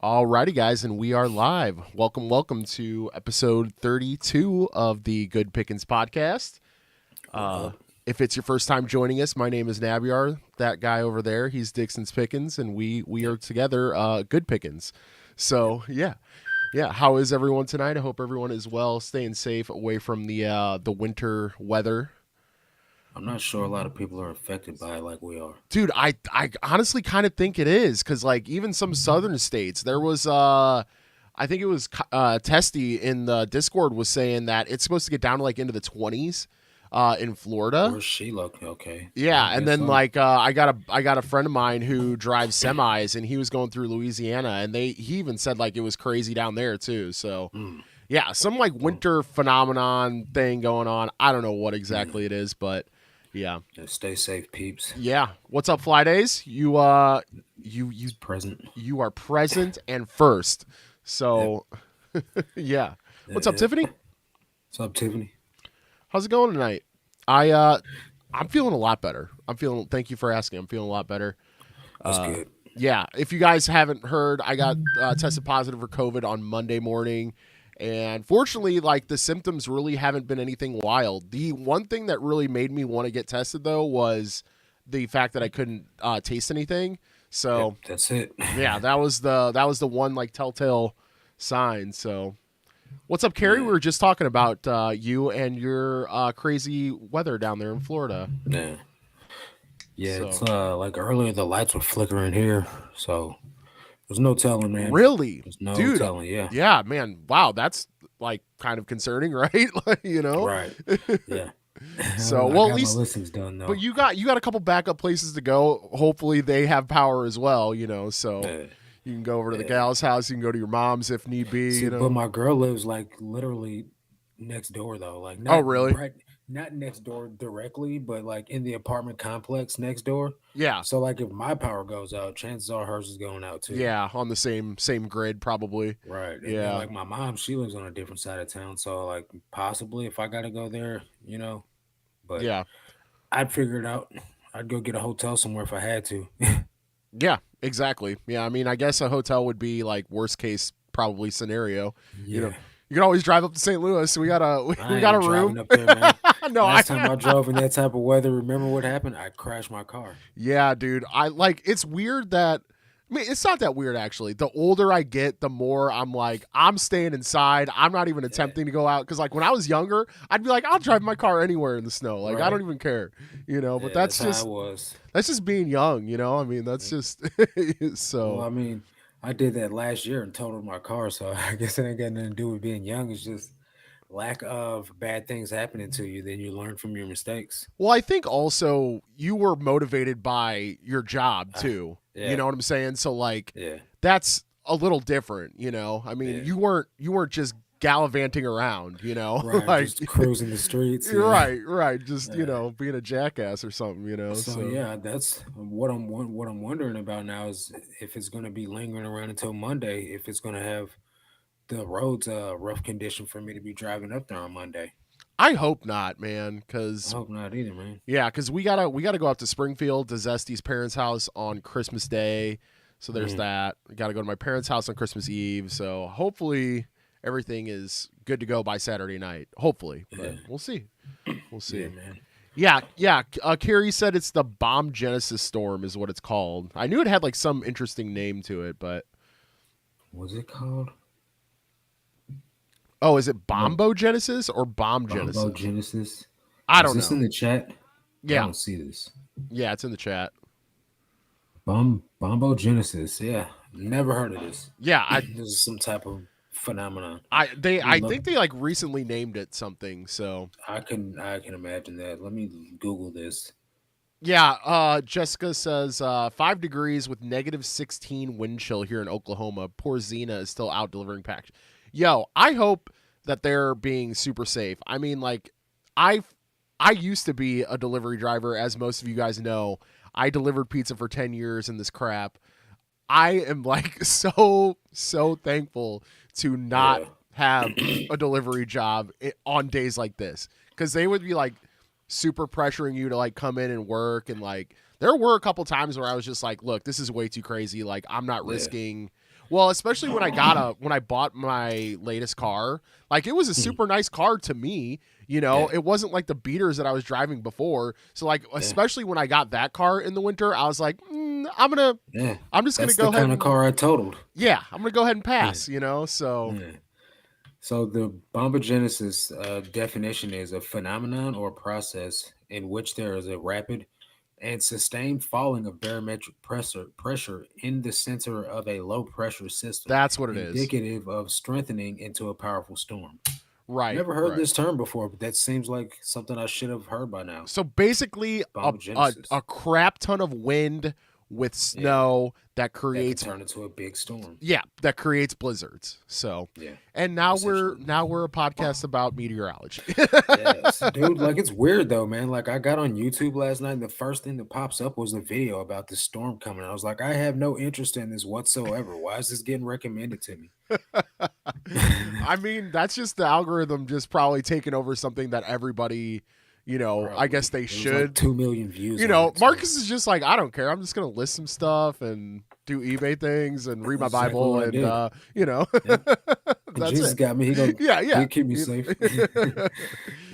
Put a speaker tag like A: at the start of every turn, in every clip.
A: Alrighty, guys, and we are live. Welcome to episode 32 of the Good Pickins podcast.
B: What up?
A: If it's your first time joining us, my name is Nabiar. That guy over there, he's Dixon's Pickins, and we are together Good Pickins. So, yeah. How is everyone tonight? I hope everyone is well, staying safe, away from the winter weather.
B: I'm not sure a lot of people are affected by it like we are.
A: Dude, I honestly kind of think it is because like even some southern states, there was I think it was Testy in the Discord was saying that it's supposed to get down to like into the 20s in Florida.
B: Where's she looking? Okay.
A: Yeah,
B: I
A: and
B: guess
A: then
B: so.
A: I got a friend of mine who drives semis, and he was going through Louisiana, and he even said like it was crazy down there too. So
B: Mm,
A: yeah, some like
B: well,
A: winter phenomenon thing going on. I don't know what
B: mm,
A: exactly it is, but yeah.
B: yeah, stay safe, peeps.
A: Yeah. What's up, Fly Days? You
B: It's present.
A: you are present and first.
B: Yep.
A: So yeah.
B: Yep.
A: What's up,
B: Yep.
A: Tiffany?
B: What's up, Tiffany?
A: How's it going tonight? I'm feeling a lot better. Thank you for asking. I'm feeling a lot better.
B: That's
A: Uh
B: good.
A: yeah. If you guys haven't heard, I got tested positive for COVID on Monday morning. And fortunately, like the symptoms really haven't been anything wild. The one thing that really made me want to get tested though was the fact that I couldn't taste anything.
B: Yep.
A: So
B: That's it.
A: yeah, that was the one like telltale sign. So what's up, Carrie? We
B: Yeah.
A: were just talking about you and your crazy weather down there in Florida.
B: Yeah. Yeah. It's
A: So
B: like earlier the lights were flickering here, so there's no telling, man.
A: really,
B: There's no
A: dude,
B: telling. Yeah.
A: yeah, man, wow, that's like kind of concerning, right? Like, you know.
B: Right. Yeah.
A: So
B: I
A: well, at
B: got my
A: least,
B: listings done
A: but
B: though.
A: you got a couple backup places to go. Hopefully, they have power as well. You know, so
B: Yeah.
A: you can go over to the
B: Yeah.
A: gal's house. You can go to your mom's if need be.
B: See,
A: You
B: but
A: know.
B: my girl lives like literally next door though. Like
A: Oh,
B: not
A: really?
B: right not next door directly, but like in the apartment complex next door.
A: Yeah.
B: So like if my power goes out, chances are hers is going out too.
A: Yeah, on the same grid probably.
B: Right. And then
A: Yeah.
B: like my mom, she lives on a different side of town. So like possibly if I gotta go there, but
A: Yeah.
B: I'd figure it out. I'd go get a hotel somewhere if I had to.
A: Yeah, exactly. Yeah, I mean, I guess a hotel would be like worst case probably scenario. You know,
B: Yeah.
A: you can always drive up to St. Louis. We got a we
B: I
A: got a
B: ain't
A: room.
B: driving up there, man.
A: No,
B: Last time I drove in that type of weather, remember what happened? I crashed my car.
A: yeah, dude. I like it's weird that I mean, it's not that weird actually. The older I get, the more I'm like, I'm staying inside. I'm not even
B: Yeah.
A: attempting to go out because, like, when I was younger, I'd be like, I'll drive my car anywhere in the snow. Like, I don't
B: Right.
A: even care, you know. But
B: Yeah, that's how I was.
A: that's just being young, you know. I mean, that's just
B: Well,
A: so.
B: I mean, I did that last year and totaled my car, so I guess it ain't got nothing to do with being young. It's just lack of bad things happening to you. Then you learn from your mistakes.
A: Well, I think also you were motivated by your job
B: Ah,
A: too. You
B: yeah,
A: know what I'm saying? So like
B: yeah,
A: that's a little different, you know. I mean,
B: yeah.
A: you weren't just gallivanting around, you know.
B: Right,
A: Like
B: just cruising the streets. Yeah,
A: right, just, you
B: yeah.
A: know, being a jackass or something, you know.
B: So
A: So,
B: yeah, that's what I'm wondering about now is if it's going to be lingering around until Monday. If it's going to have the roads rough condition for me to be driving up there on Monday.
A: I hope not, man,
B: I
A: cuz
B: hope not either, man.
A: yeah, cuz we got to go out to Springfield to Zesty's parents' house on Christmas Day. So there's
B: Mm,
A: that. We got to go to my parents' house on Christmas Eve. So hopefully everything is good to go by Saturday night. Hopefully, but
B: yeah,
A: we'll see. We'll
B: yeah,
A: see.
B: man.
A: Yeah. Carrie said it's the Bombogenesis storm is what it's called. I knew it had like some interesting name to it, but
B: What's it called?
A: oh, is it
B: What
A: Bombogenesis or Bomb Genesis?
B: Bombogenesis?
A: I
B: Is
A: don't
B: this in
A: know.
B: the chat? I
A: Yeah,
B: don't see this.
A: yeah, it's in the chat.
B: Bombogenesis. Yeah, never heard of this.
A: Yeah,
B: This is some type of phenomenon. Let me
A: I
B: look.
A: think they like recently named it something. So
B: I can imagine that. Let me Google this.
A: yeah, Jessica says 5 degrees with -16 wind chill here in Oklahoma. Poor Xena is still out delivering packs. Yo, I hope that they're being super safe. I mean, like, I I used to be a delivery driver, as most of you guys know. I delivered pizza for 10 years in this crap. I am like so thankful to not
B: Yeah.
A: have a delivery job on days like this because they would be like super pressuring you to like come in and work, and like there were a couple times where I was just like, look, this is way too crazy. Like I'm not
B: Yeah.
A: risking. Well, especially when I bought my latest car, like it was a
B: Mhm.
A: super nice car to me.
B: Yeah,
A: It wasn't like the beaters that I was driving before. So like,
B: yeah,
A: especially when I got that car in the winter, I was like, I'm gonna,
B: yeah.
A: I'm just gonna
B: That's
A: go
B: the
A: ahead
B: kind of
A: and
B: car I totaled.
A: yeah, I'm gonna go ahead and
B: Yeah,
A: pass. So
B: yeah. So the Bombogenesis definition is a phenomenon or process in which there is a rapid and sustained falling of barometric pressure in the center of a low pressure system,
A: that's what it is.
B: indicative of strengthening into a powerful storm.
A: Right,
B: Never heard
A: right.
B: this term before, but that seems like something I should have heard by now.
A: So basically, a
B: Bombogenesis.
A: crap ton of wind with
B: Yeah,
A: snow that
B: that can
A: creates
B: turn into a big storm.
A: yeah, that creates blizzards. So,
B: Yeah,
A: and now
B: essentially.
A: we're a podcast about meteorology.
B: Yes, dude. Like it's weird though, man. Like I got on YouTube last night, and the first thing that pops up was the video about this storm coming. I was like, I have no interest in this whatsoever. Why is this getting recommended to me?
A: I mean, that's just the algorithm just probably taking over something that everybody, I guess
B: Probably.
A: they
B: There was like
A: should.
B: 2 million views on it. So
A: Marcus is just like, I don't care. I'm just gonna list some stuff and do eBay things and read my
B: that's exactly
A: Bible
B: what I
A: and
B: did. Yep. And
A: that's
B: Jesus
A: it.
B: got me.
A: Yeah, yeah.
B: He'll keep me safe.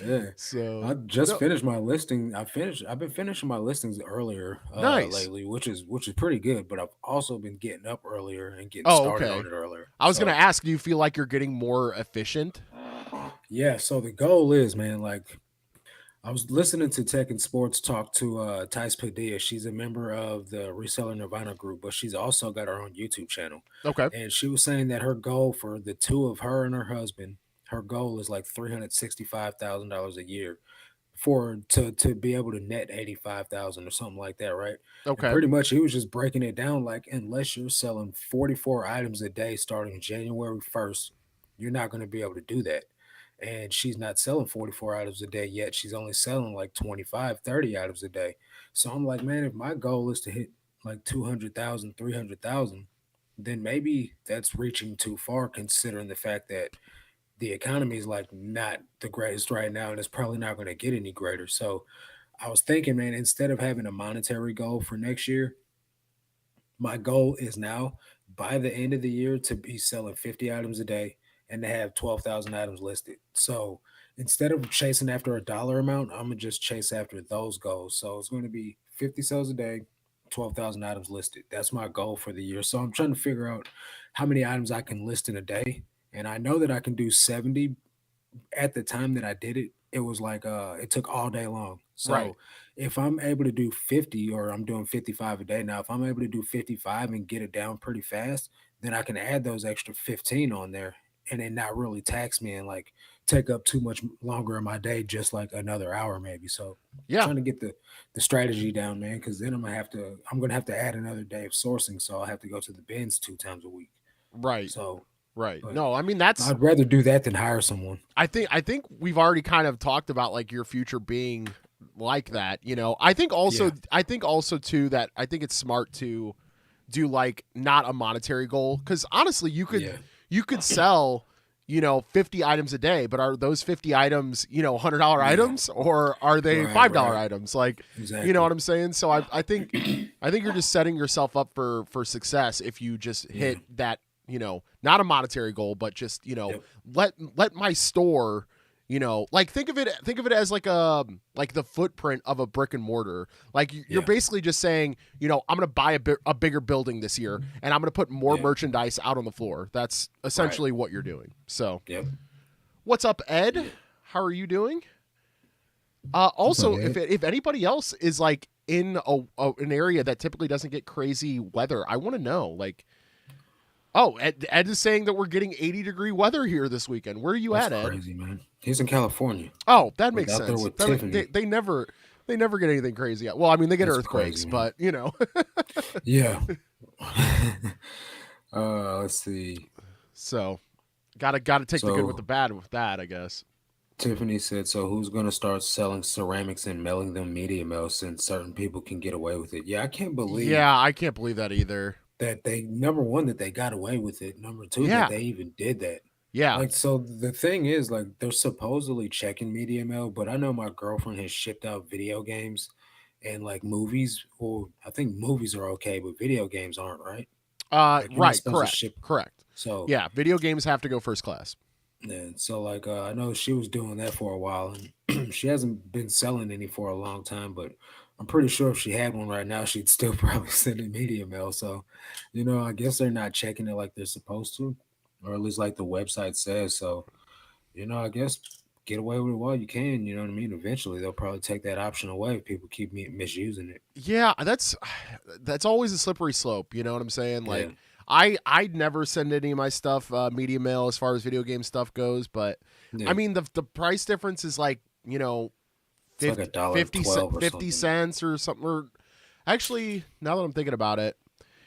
B: Yeah. I
A: So
B: just
A: no,
B: finished my listing. I've been finishing my listings earlier
A: nice.
B: lately, which is pretty good, but I've also been getting up earlier and getting
A: Oh,
B: started on
A: okay.
B: it earlier.
A: I was gonna
B: So
A: ask, do you feel like you're getting more efficient?
B: yeah, so the goal is, man, like I was listening to Tech and Sports talk to Thais Padilla. She's a member of the Reseller Nirvana group, but she's also got her own YouTube channel.
A: Okay.
B: And she was saying that her goal for the two of her and her husband, her goal is like $365,000 a year for to be able to net 85,000 or something like that, right? And
A: Okay.
B: pretty much he was just breaking it down like unless you're selling 44 items a day starting January 1st, you're not going to be able to do that. And she's not selling 44 items a day yet. She's only selling like 25, 30 items a day. So I'm like, man, if my goal is to hit like 200,000, 300,000, then maybe that's reaching too far considering the fact that the economy is like not the greatest right now and it's probably not going to get any greater. So I was thinking, man, instead of having a monetary goal for next year, my goal is now by the end of the year to be selling 50 items a day and to have 12,000 items listed. So instead of chasing after a dollar amount, I'm going to just chase after those goals. So it's going to be 50 sales a day, 12,000 items listed. That's my goal for the year. So I'm trying to figure out how many items I can list in a day. And I know that I can do 70. At the time that I did it, it was like it took all day long.
A: Right.
B: So if I'm able to do 50 or I'm doing 55 a day now, if I'm able to do 55 and get it down pretty fast, then I can add those extra 15 on there and then not really tax me and like take up too much longer in my day, just like another hour maybe. So
A: Yeah.
B: trying to get the strategy down, man, because then I'm gonna have to add another day of sourcing. So I'll have to go to the bins 2 times a week.
A: Right.
B: So
A: Right.
B: but
A: No, I mean that's
B: I'd rather do that than hire someone.
A: I think we've already kind of talked about like your future being like that.
B: Yeah.
A: I think also too that I think it's smart to do like not a monetary goal cuz honestly
B: Yeah.
A: you could sell 50 items a day, but are those 50 items, $100
B: Yeah.
A: items or are they
B: Right,
A: $5
B: right.
A: items? Like, you know
B: Exactly.
A: what I'm saying? So I think you're just setting yourself up for success if you just
B: Yeah.
A: hit that, not a monetary goal, but just,
B: Yep.
A: let my store, like think of it as like the footprint of a brick and mortar. Like you're
B: Yeah.
A: basically just saying, I'm going to buy a bigger building this year and I'm going to put more
B: Yeah.
A: merchandise out on the floor. That's
B: Right.
A: essentially what you're doing. So,
B: Yep.
A: what's up, Ed? How are you doing?
C: What's up,
A: Also,
C: Ed?
A: if anybody else is like in an area that typically doesn't get crazy weather, I want to know. Like, oh, Ed is saying that we're getting 80-degree weather here this weekend. Where are you
B: That's
A: at, Ed?
B: crazy, man. He's in California.
A: Oh, that makes
B: Like out there
A: sense.
B: with Tiffany.
A: They never get anything crazy. Well, I mean, they get
B: That's
A: earthquakes,
B: crazy, man.
A: but
B: Yeah. Let's see.
A: so gotta take the good with
B: So
A: the bad with that, I guess.
B: Tiffany said, so who's gonna start selling ceramics and mailing them media mail since certain people can get away with it? Yeah, I can't believe
A: Yeah, I can't believe that either.
B: that they number one that they got away with it. Number two, that
A: Yeah,
B: they even did that.
A: yeah,
B: Like, so the thing is, like, they're supposedly checking media mail, but I know my girlfriend has shipped out video games and like movies. Well, I think movies are okay, but video games aren't, right? Like you're not
A: Right,
B: supposed to
A: correct,
B: ship.
A: correct.
B: So
A: Yeah, video games have to go first class.
B: and so like I know she was doing that for a while, and she hasn't been selling any for a long time, but I'm pretty sure if she had one right now, she'd still probably send a media mail. So, I guess they're not checking it like they're supposed to, or at least like the website says. So, I guess get away with it while you can. You know what I mean? Eventually, they'll probably take that option away if people keep misusing it.
A: Yeah, that's always a slippery slope. You know what I'm saying?
B: Yeah,
A: Like, I'd never send any of my stuff media mail as far as video game stuff goes, but I
B: yeah.
A: mean the price difference is like
B: It's like
A: 50,
B: a dollar 12 or
A: 50
B: something.
A: cents or something. Or actually, now that I'm thinking about it,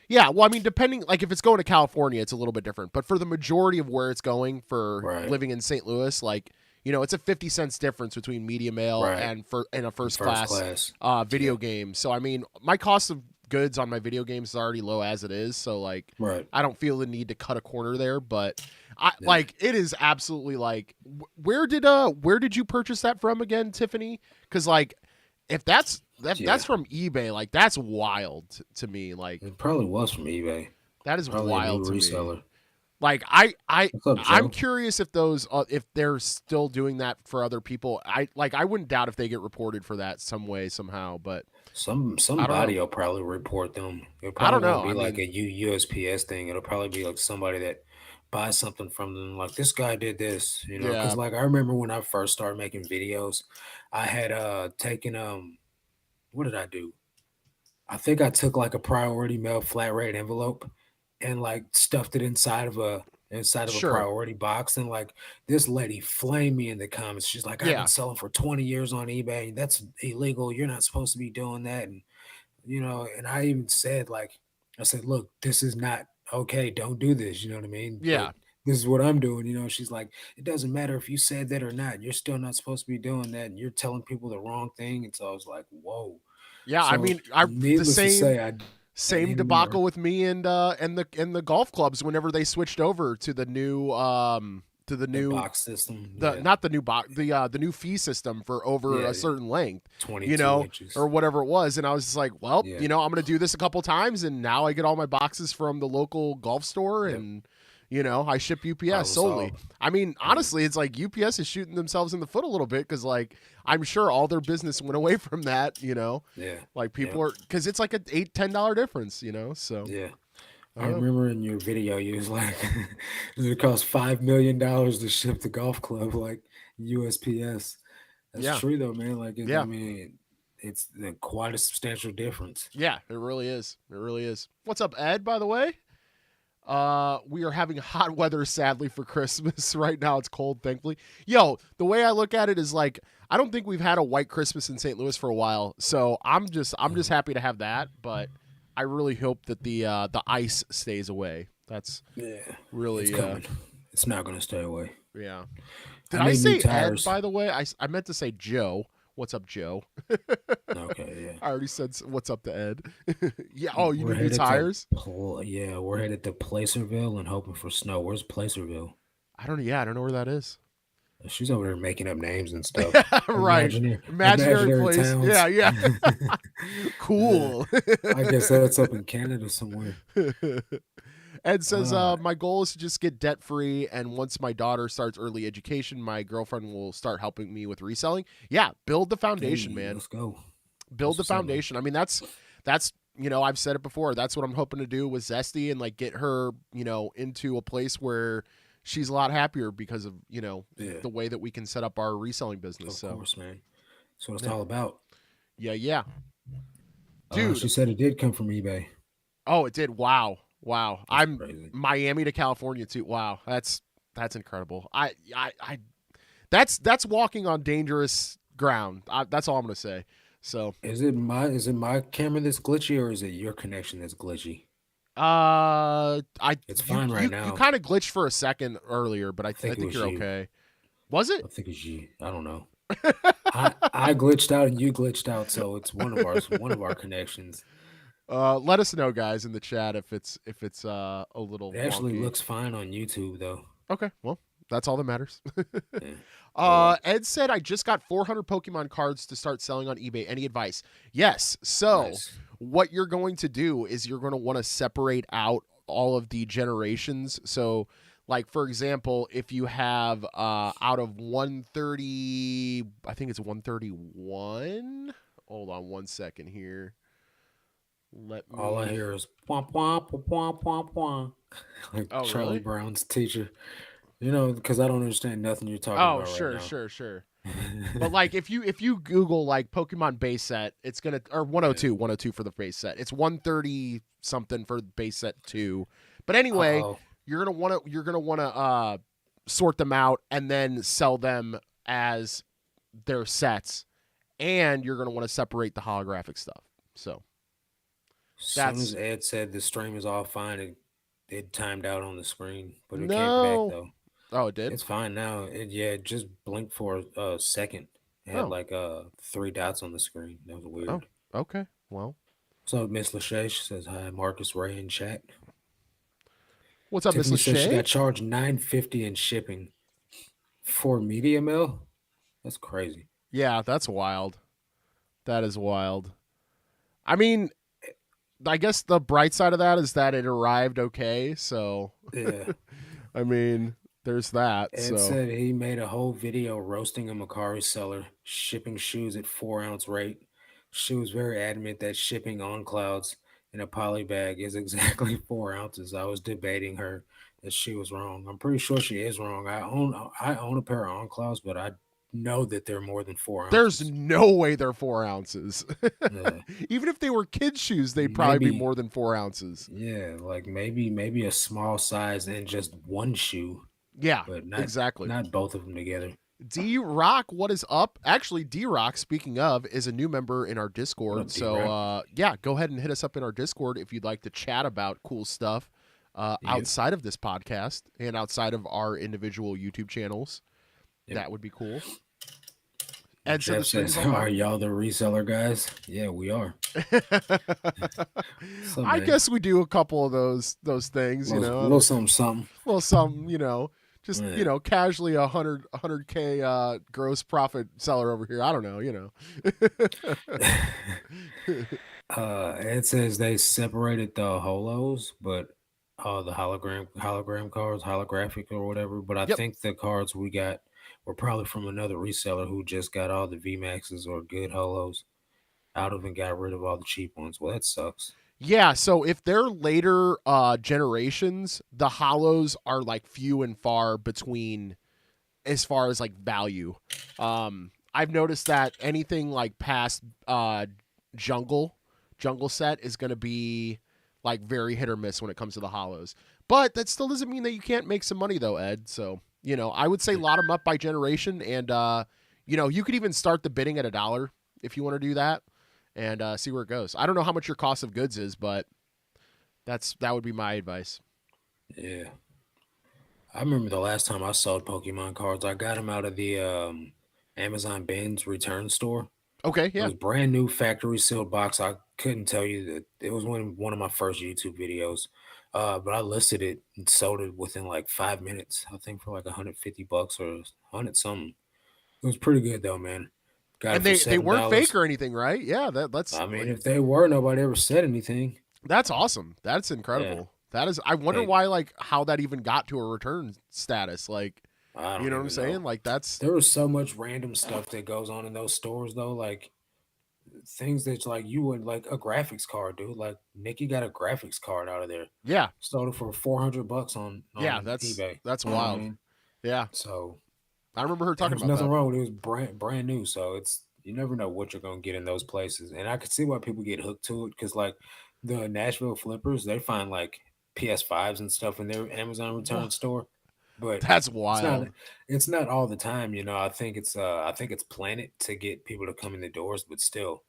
A: yeah. Well, I mean, depending, like if it's going to California, it's a little bit different. But for the majority of where it's going for
B: Right,
A: living in St. Louis, like it's a 50 cents difference between media mail
B: right.
A: and a first
B: First
A: class
B: class.
A: video
B: Yeah,
A: game. So I mean, my cost of goods on my video games is already low as it is. So like,
B: right.
A: I don't feel the need to cut a corner there. But
B: Yeah.
A: it is absolutely like, where did you purchase that from again, Tiffany? Because like, if that's
B: Yeah.
A: from eBay, like that's wild to me. Like
B: It probably was from eBay.
A: that is
B: Probably a new
A: wild to me.
B: reseller.
A: Like
B: What's up,
A: I'm
B: Joe?
A: curious if those if they're still doing that for other people. I wouldn't doubt if they get reported for that some way somehow, but I don't know.
B: Somebody will probably report them. It
A: I don't
B: probably won't
A: know.
B: be
A: I
B: like
A: mean,
B: a USPS thing. It'll probably be like somebody that buys something from them. Like this guy did this, because
A: yeah,
B: like I remember when I first started making videos, I had taken what did I do? I think I took like a priority mail flat rate envelope and like stuffed it inside of a
A: sure.
B: priority box. And like this lady flamed me in the comments. She's like, I've been
A: Yeah.
B: selling for 20 years on eBay. That's illegal. You're not supposed to be doing that. And and I even said, like, I said, look, this is not okay. Don't do this. You know what I mean? But
A: Yeah.
B: this is what I'm doing. She's like, it doesn't matter if you said that or not. You're still not supposed to be doing that. And you're telling people the wrong thing. And so I was like, whoa.
A: Yeah, I
B: So
A: mean, I the
B: needless to
A: same
B: say, I did that
A: same
B: anymore.
A: debacle with me and the golf clubs whenever they switched over to the
B: The
A: new
B: box system,
A: the
B: yeah,
A: not the new box the new fee system for over
B: yeah,
A: a
B: yeah,
A: certain length,
B: 22 inches.
A: or whatever it was, and I was just like, well,
B: Yeah,
A: I'm going to do this a couple times, and now I get all my boxes from the local golf store,
B: yep.
A: and I ship UPS
B: Problem
A: solely.
B: solved.
A: I mean,
B: Yeah,
A: honestly, it's like UPS is shooting themselves in the foot a little bit because like I'm sure all their business went away from that.
B: yeah,
A: Like people
B: yep,
A: are because it's like a $8-10 difference. So
B: yeah.
A: I
B: I
A: don't know.
B: remember in your video, you was like, it cost $5 million to ship the golf club, like USPS. That's
A: Yeah,
B: true though, man. Like, I
A: yeah,
B: mean, it's quite a substantial difference.
A: yeah. It really is. It really is. What's up, Ed? By the way. We are having hot weather, sadly, for Christmas. Right now, it's cold, thankfully. Yo, the way I look at it is like I don't think we've had a white Christmas in St. Louis for a while, so I'm just happy to have that. But I really hope that the ice stays away. That's
B: Yeah, it's
A: really
B: coming. It's not gonna stay away.
A: yeah. Did
B: I
A: I
B: need new
A: say Ed?
B: tires.
A: By the way, I meant to say Joe. What's up, Joe?
B: Okay, yeah.
A: I already said what's up to Ed. Yeah. Oh, you
B: We're
A: need new
B: headed to
A: tires?
B: yeah, we're headed to Placerville and hoping for snow. Where's Placerville?
A: I don't. Yeah, I don't know where that is.
B: She's over there making up names and stuff.
A: Right. Imaginary
B: Imaginary
A: place.
B: towns.
A: Yeah, yeah.
B: Yeah.
A: Cool.
B: I guess that's up in Canada somewhere.
A: Ed says,
B: Uh,
A: my goal is to just get debt free, and once my daughter starts early education, my girlfriend will start helping me with reselling. Yeah, build the foundation,
B: hey,
A: man.
B: let's go.
A: Build
B: That's
A: the
B: what's up, man.
A: foundation. I mean, that's I've said it before. That's what I'm hoping to do with Zesty and like get her, into a place where she's a lot happier because of,
B: Yeah,
A: the way that we can set up our reselling business.
B: of
A: So,
B: course, man. That's what it's
A: yeah.
B: all about.
A: Yeah, yeah. Dude,
B: She said it did come from eBay.
A: oh, it did. Wow. Wow.
B: That's
A: I'm
B: crazy.
A: Miami to California too. Wow. That's incredible. I that's walking on dangerous ground. That's all I'm going to say. So,
B: Is it my camera that's glitchy or is it your connection that's glitchy? It's
A: you
B: fine right
A: you
B: now.
A: kind of glitched for a second earlier, but
B: I
A: I
B: think it
A: think
B: was
A: you're
B: you.
A: okay. Was it?
B: I think it's you. I don't know. I glitched out and you glitched out, so it's one of our connections.
A: Let us know, guys, in the chat if it's a little
B: It actually
A: wonky.
B: looks fine on YouTube though.
A: Okay, well, that's all that matters.
B: Yeah. Oh well.
A: Ed said, I just got 400 Pokemon cards to start selling on eBay. Any advice? Yes. So,
B: Nice.
A: what you're going to do is you're going to want to separate out all of the generations. So, like for example, if you have out of 130, I think it's 131. Hold on one second here. Let me.
B: All I hear is womp womp womp womp womp, like
A: Oh,
B: Charlie
A: really?
B: Brown's teacher. Because I don't understand nothing you're talking
A: Oh,
B: about right
A: sure,
B: now.
A: sure, sure. But like if you Google like Pokemon base set, it's gonna or 102 for the base set. It's 130 something for base set 2. But anyway,
B: Uh-oh.
A: you're gonna wanna sort them out and then sell them as their sets, and you're gonna want to separate the holographic stuff. So
B: As soon
A: that's
B: as Ed said the stream is all fine, it timed out on the screen, but it came back
A: no.
B: though.
A: Oh, it did.
B: It's fine now. It just blinked for a second. It had
A: Oh,
B: like 3 dots on the screen. That was
A: oh,
B: weird.
A: okay. Well,
B: So Miss Lachey, she says hi. Marcus Ray in chat.
A: what's up, Miss
B: Tiffany says she
A: Lachey?
B: got charged $9.50 in shipping for media mail. That's crazy.
A: Yeah, that's wild. That is wild. I mean, I guess the bright side of that is that it arrived okay. So,
B: Yeah.
A: I mean, there's that.
B: Ed
A: So,
B: said he made a whole video roasting a Macari seller, shipping shoes at 4-ounce rate. She was very adamant that shipping on clouds in a poly bag is exactly 4 ounces. I was debating her that she was wrong. I'm pretty sure she is wrong. I own a pair of on clouds, but I know that they're more than 4
A: there's
B: ounces.
A: no way they're 4 ounces.
B: Yeah.
A: Even if they were kids' shoes, they'd probably be
B: Maybe-
A: more than 4 ounces.
B: Yeah, like maybe a small size and just one shoe,
A: Yeah,
B: but not
A: exactly.
B: not both of them together.
A: D Rock, what is up? Actually, D Rock, speaking of, is a new member in our Discord.
B: What up,
A: So,
B: D-Rock?
A: yeah, go ahead and hit us up in our Discord if you'd like to chat about cool stuff outside of this podcast and outside of our individual YouTube channels.
B: Yep.
A: That would be cool. Ed
B: Jeff
A: said
B: says, "Are y'all the reseller guys?" Yeah, we are. So,
A: I
B: man,
A: guess we do a couple of those things, you know.
B: a little something.
A: Well, some, you know, just
B: Yeah.
A: you know, casually 100K gross profit seller over here. I don't know, you know.
B: Ed says they separated the holos, but the hologram cards, holographic or whatever. But I
A: Yep.
B: think the cards we got were probably from another reseller who just got all the VMAXs or good holos out of and got rid of all the cheap ones. Well, that sucks.
A: Yeah, so if they're later generations, the hollows are like few and far between as far as like value. I've noticed that anything like past jungle set is going to be like very hit or miss when it comes to the hollows. But that still doesn't mean that you can't make some money though, Ed. So, you know, I would say lot them up by generation, and you know, you could even start the bidding at $1 if you want to do that, and see where it goes. I don't know how much your cost of goods is, but that would be my advice.
B: Yeah. I remember the last time I sold Pokemon cards, I got them out of the Amazon Bins return store.
A: Okay,
B: It
A: yeah.
B: was brand new factory sealed box. I couldn't tell you that it was one of my first YouTube videos. But I listed it and sold it within like 5 minutes. I think for like $150 or 100 something. It was pretty good though, man. Got
A: And
B: it for
A: they weren't
B: $7.
A: fake or anything, right? Yeah, that's
B: I mean,
A: like,
B: if they were, nobody ever said anything.
A: that's awesome. That's incredible. That is, I wonder
B: Hey.
A: why, like, how that even got to a return status. Like,
B: I don't
A: you know what I'm
B: even
A: saying?
B: know.
A: Like, that's
B: There was so much random stuff that goes on in those stores though, like things that like you would like a graphics card, dude. Like Nikki got a graphics card out of there.
A: yeah,
B: Sold it for $400 on
A: yeah. That's
B: eBay.
A: that's
B: You know what I
A: wild.
B: mean?
A: Yeah,
B: So
A: I remember her talking
B: there's
A: about
B: nothing
A: that.
B: wrong with it. It was brand new. So it's you never know what you're gonna get in those places. And I could see why people get hooked to it because like the Nashville flippers, they find like PS5s and stuff in their Amazon return
A: Wha-
B: store. But
A: That's
B: it's
A: wild.
B: not it's not all the time, you know. I think it's planted to get people to come in the doors, but still.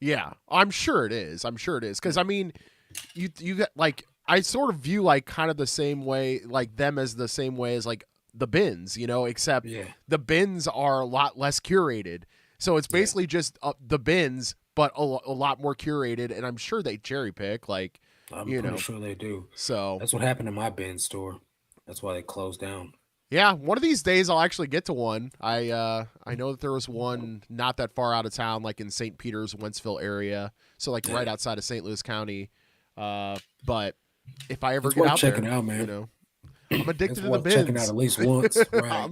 A: Yeah, I'm sure it is. I'm sure it is because I mean, you got like I sort of view like kind of the same way, like them as the same way as like the bins, you know, except
B: Yeah.
A: the bins are a lot less curated. So it's
B: Yeah.
A: basically just the bins, but a lot more curated, and I'm sure they cherry pick, like,
B: I'm
A: you
B: pretty
A: know.
B: sure they do.
A: So
B: That's what happened to my bin store. That's why they closed down.
A: yeah, one of these days I'll actually get to one. I know that there was one not that far out of town, like in St. Peter's, Wentzville area, so like right outside of St. Louis County. But if I ever
B: It's
A: get
B: worth
A: out
B: checking
A: there,
B: out, man.
A: you know, I'm addicted
B: It's
A: to the
B: worth checking out
A: bins.
B: at least once, right?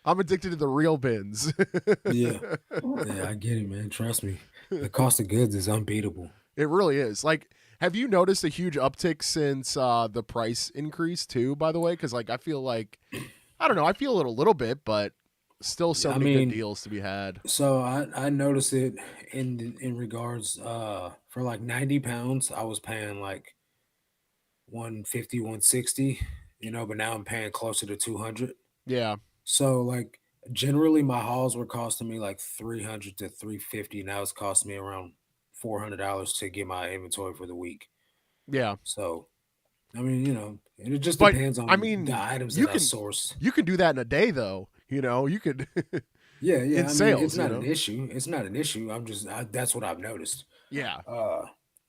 A: I'm addicted to the real bins.
B: Yeah. Yeah, I get it, man. Trust me. The cost of goods is unbeatable.
A: It really is. Like, have you noticed a huge uptick since the price increase too? By the way, because like I feel like I don't know, I feel it a little bit, but still so
B: I
A: many good
B: mean,
A: deals to be had.
B: so I noticed it in regards for like 90 pounds, I was paying like 150, 160, but now I'm paying closer to 200.
A: Yeah,
B: So like generally my hauls were costing me like 300 to 350. Now it's costing me around $400 to get my inventory for the week.
A: yeah.
B: So I mean, it just
A: But
B: depends
A: I
B: on the
A: mean,
B: items
A: you
B: that I
A: can
B: source.
A: you can do that in a day though. You know, you could
B: Yeah, yeah.
A: in
B: I mean, it's
A: sales. You
B: not an
A: know,
B: issue. It's not an issue. That's what I've noticed.
A: yeah.
B: Uh,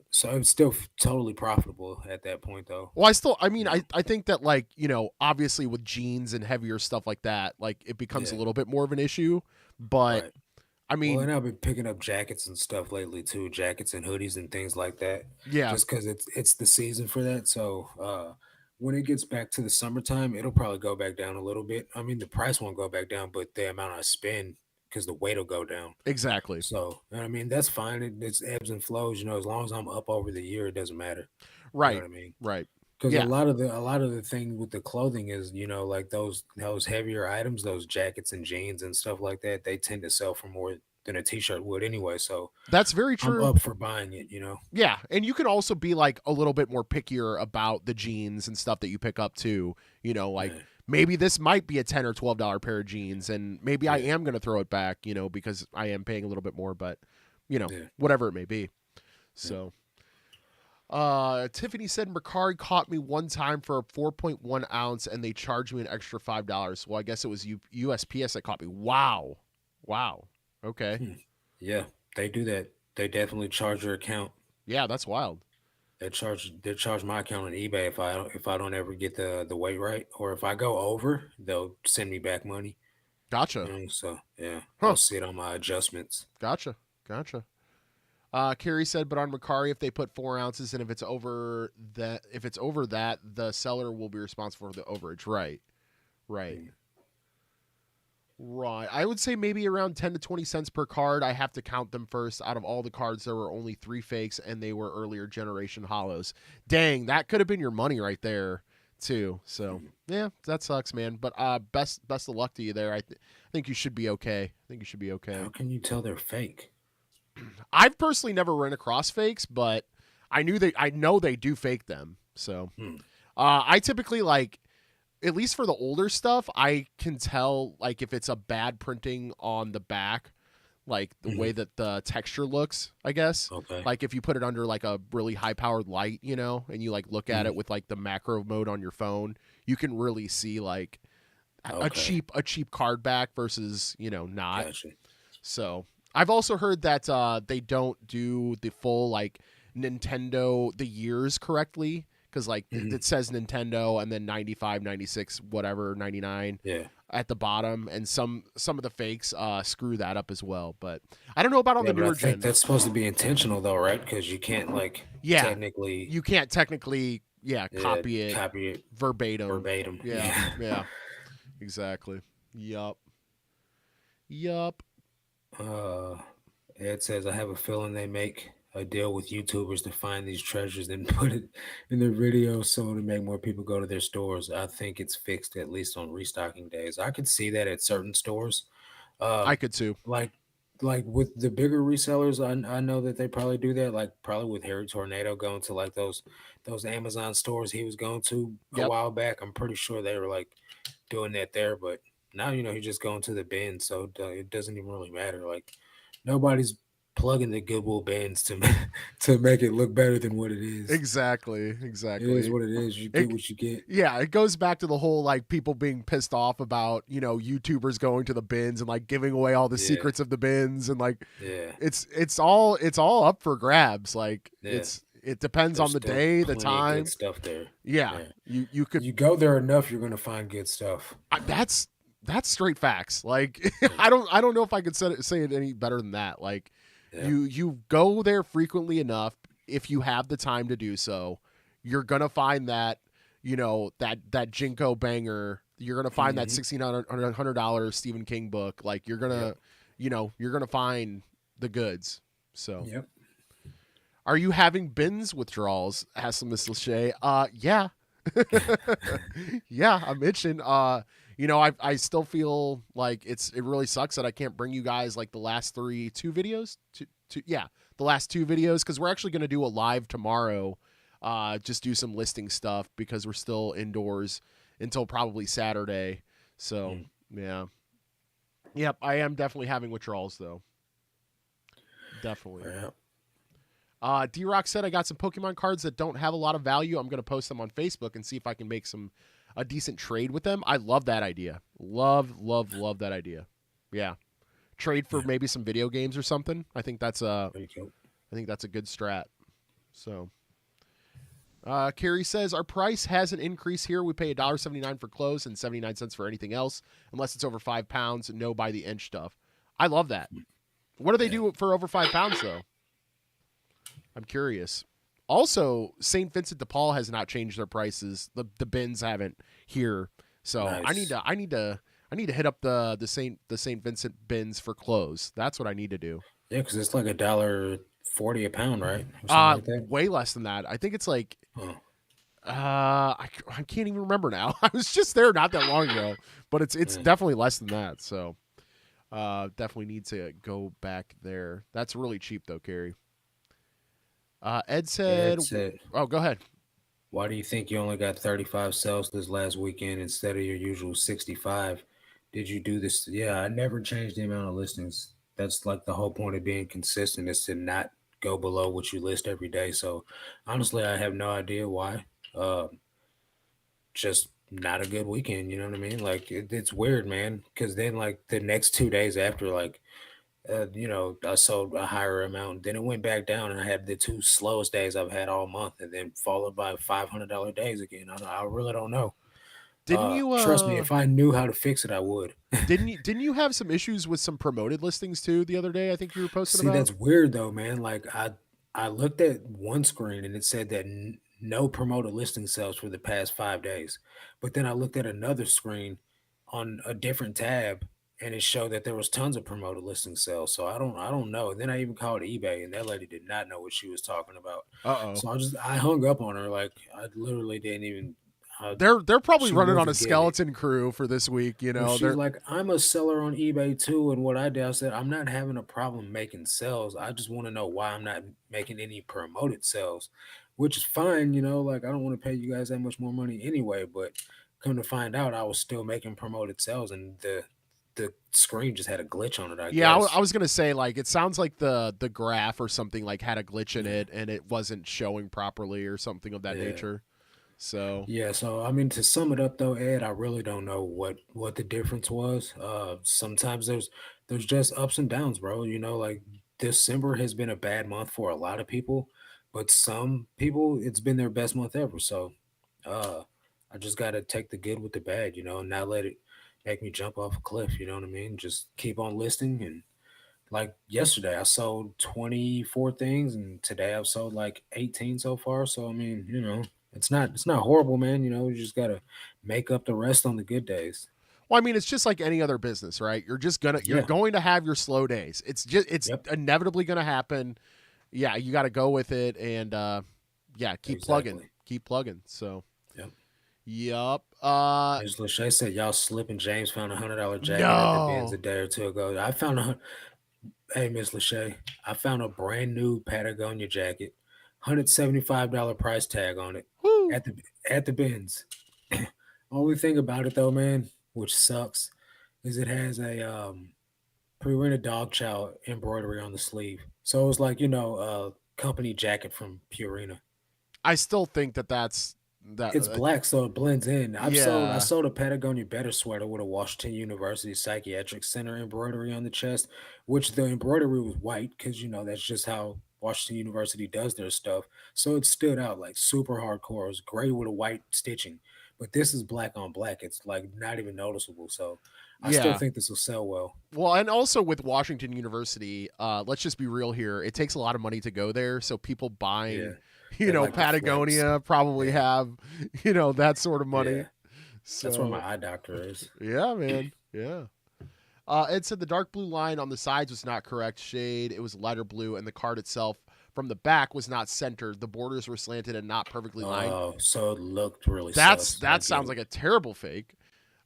B: so it's still totally profitable at that point, though.
A: Well, I mean,
B: You know.
A: I think that like obviously with jeans and heavier stuff like that, like it becomes a
B: Yeah,
A: little bit more of an issue. But
B: right.
A: I
B: Well,
A: mean,
B: and I've been picking up jackets and stuff lately too, jackets and hoodies and things like that,
A: yeah,
B: just because it's the season for that. So when it gets back to the summertime, it'll probably go back down a little bit. I mean, the price won't go back down, but the amount I spend because the weight will go down.
A: exactly.
B: So I mean, that's fine. It's ebbs and flows. As long as I'm up over the year, it doesn't matter. You know what
A: Right,
B: I mean?
A: right.
B: Because
A: Yeah,
B: a lot of the thing with the clothing is, like those heavier items, those jackets and jeans and stuff like that, they tend to sell for more than a t-shirt would anyway. So
A: that's very
B: I'm
A: true.
B: up for buying it.
A: Yeah, and you can also be like a little bit more pickier about the jeans and stuff that you pick up too. Like
B: Yeah,
A: maybe this might be a $10 or $12 pair of jeans, and maybe I
B: yeah,
A: am going to throw it back, because I am paying a little bit more, but
B: yeah,
A: whatever it may be.
B: yeah.
A: So, Tiffany said Mercari caught me one time for a 4.1 ounce, and they charged me an extra $5. Well, I guess it was USPS that caught me. Wow, wow. Okay,
B: Hmm. Yeah, they do that. They definitely charge your account.
A: yeah, that's wild.
B: They charge my account on eBay if I don't ever get the weight right, or if I go over, they'll send me back money.
A: Gotcha.
B: So yeah,
A: Huh.
B: I'll see it on my adjustments.
A: Gotcha. Gotcha. Carrie said, but on Mercari, if they put 4 ounces and if it's over that, the seller will be responsible for the overage. Right. Right.
B: Mm.
A: Right. I would say maybe around 10 to 20 cents per card. I have to count them first. Out of all the cards, there were only 3 fakes, and they were earlier generation hollows. Dang, that could have been your money right there, too. So, yeah, that sucks, man. But best of luck to you there. I think you should be okay. I think you should be okay.
B: How can you tell they're fake?
A: I've personally never run across fakes, but I know they do fake them. So,
B: Hmm.
A: I typically like, at least for the older stuff, I can tell like if it's a bad printing on the back, like the way that the texture looks, I guess.
B: Okay.
A: Like if you put it under like a really high powered light, and you like look at it with like the macro mode on your phone, you can really see like a
B: Okay.
A: cheap card back versus, not.
B: Gotcha.
A: So I've also heard that they don't do the full like Nintendo the years correctly, because like it says Nintendo and then 95, 96, whatever, 99
B: Yeah.
A: at the bottom, and some of the fakes screw that up as well. But I don't know about on
B: Yeah,
A: the
B: but I
A: newer
B: think
A: gen.
B: that's supposed to be intentional though, right? Because you can't
A: Yeah,
B: technically
A: you can't technically copy it
B: copy it
A: verbatim.
B: verbatim.
A: Yeah, yeah, exactly. Yup.
B: Uh, Ed says, I have a feeling they make a deal with YouTubers to find these treasures and put it in their videos so to make more people go to their stores. I think it's fixed at least on restocking days. I could see that at certain stores.
A: I
B: Um,
A: could too.
B: like like with the bigger resellers, I know that they probably do that. Like probably with Harry Tornado going to like those Amazon stores he was going to a
A: Yep.
B: while back. I'm pretty sure they were like doing that there, but now he's just going to the bin, so it doesn't even really matter. Like nobody's plugging the Goodwill bins to to make it look better than what it is.
A: Exactly.
B: It is what it is. You get
A: It,
B: what you get.
A: yeah, it goes back to the whole like people being pissed off about, YouTubers going to the bins and like giving away all the
B: Yeah,
A: secrets of the bins, and like
B: yeah,
A: it's all up for grabs. Like
B: yeah.
A: it depends on
B: There's
A: the
B: still
A: day, the
B: plenty of
A: time.
B: good stuff there.
A: Yeah.
B: Yeah.
A: You could
B: You go there enough, you're gonna find good stuff.
A: that's straight facts. Like
B: Yeah,
A: I don't know if I could say it any better than that. Like
B: yeah,
A: you go there frequently enough, if you have the time to do so, you're gonna find that, that Jinko banger. You're gonna find that $1,600 Stephen King book. Like you're gonna, you're gonna find the goods. So,
B: Yep.
A: are you having bins withdrawals? Asked Miss Lachey. Yeah, yeah, I'm itching. I still feel like it really sucks that I can't bring you guys like the last two videos. The last two videos, because we're actually gonna do a live tomorrow. Just do some listing stuff because we're still indoors until probably Saturday. So yeah, yep, I am definitely having withdrawals though. Definitely.
B: Yeah.
A: D-Rock said I got some Pokemon cards that don't have a lot of value. I'm gonna post them on Facebook and see if I can make a decent trade with them. I love that idea. Love that idea. Yeah, trade for maybe some video games or something. I think that's a good strat. So. Carrie says, our price has an increase here. We pay $1.79 for clothes and 79 cents for anything else, unless it's over 5 pounds. No by the inch stuff. I love that. What do they do for over 5 pounds, though? I'm curious. Also, St. Vincent de Paul has not changed their prices. The bins haven't here. So nice. I need to hit up the St. Vincent bins for clothes. That's what I need to do.
B: Yeah, because it's like $1.40 a pound, right?
A: Like way less than that. I think it's like I can't even remember now. I was just there not that long ago, but it's definitely less than that. So definitely need to go back there. That's really cheap though, Carrie. Ed said, oh, go ahead.
B: Why do you think you only got 35 sales this last weekend instead of your usual 65? Did you do this? Yeah, I never changed the amount of listings. That's like the whole point of being consistent, is to not go below what you list every day. So honestly, I have no idea why. Just not a good weekend. You know what I mean? Like it's weird, man. Because then like the next 2 days after, like, I sold a higher amount. Then it went back down, and I had the 2 slowest days I've had all month, and then followed by $500 days again. I really don't know.
A: Didn't you
B: trust me? If I knew how to fix it, I would.
A: Didn't you have some issues with some promoted listings too the other day? I think you were posting about.
B: See, that's weird though, man. Like I looked at one screen and it said that no promoted listing sales for the past 5 days, but then I looked at another screen on a different tab, and it showed that there was tons of promoted listing sales. So I don't know. And then I even called eBay, and that lady did not know what she was talking about. So I hung up on her. Like I literally didn't even.
A: They're probably running on a skeleton crew for this week.
B: She's like, I'm a seller on eBay too, and what I did, I said, I'm not having a problem making sales. I just want to know why I'm not making any promoted sales, which is fine. Like I don't want to pay you guys that much more money anyway. But come to find out, I was still making promoted sales, and the screen just had a glitch on it. I guess.
A: I was gonna say, like, it sounds like the graph or something like had a glitch in it, and it wasn't showing properly or something of that nature. So
B: I mean, to sum it up though, Ed, I really don't know what the difference was. Sometimes there's just ups and downs, bro. Like December has been a bad month for a lot of people, but some people it's been their best month ever. So I just gotta take the good with the bad, and not let it make me jump off a cliff. You know what I mean? Just keep on listing. And like yesterday, I sold 24 things, and today I've sold like 18 so far. So I mean, it's not horrible, man. You just gotta make up the rest on the good days.
A: Well, I mean, it's just like any other business, right? You're going to have your slow days. It's inevitably gonna happen. Yeah, you got to go with it, and keep plugging. So, yep.
B: As Lachey said, y'all slipping. James found $100 jacket at the bins a day or two ago. I found Hey, Miss Lachey, I found a brand new Patagonia jacket. $175 price tag on it.
A: Woo.
B: at the bins. Only thing about it though, man, which sucks, is it has a Purina dog chow embroidery on the sleeve. So it was like, a company jacket from Purina.
A: I still think that's
B: it's black, so it blends in. I sold a Patagonia Better sweater with a Washington University Psychiatric Center embroidery on the chest, which the embroidery was white because that's just how Washington University does their stuff. So it stood out like super hardcore. It was gray with a white stitching, but this is black on black. It's like not even noticeable. So I still think this will sell well.
A: Well, and also with Washington University, let's just be real here. It takes a lot of money to go there. So people buying
B: They like the flips.
A: Patagonia probably have, that sort of money.
B: Yeah,
A: So
B: that's where my eye doctor is.
A: yeah, man. Yeah. Ed said the dark blue line on the sides was not correct shade. It was lighter blue, and the card itself from the back was not centered. The borders were slanted and not perfectly lined.
B: Oh, so it looked really
A: That
B: sus.
A: sounds like a terrible fake.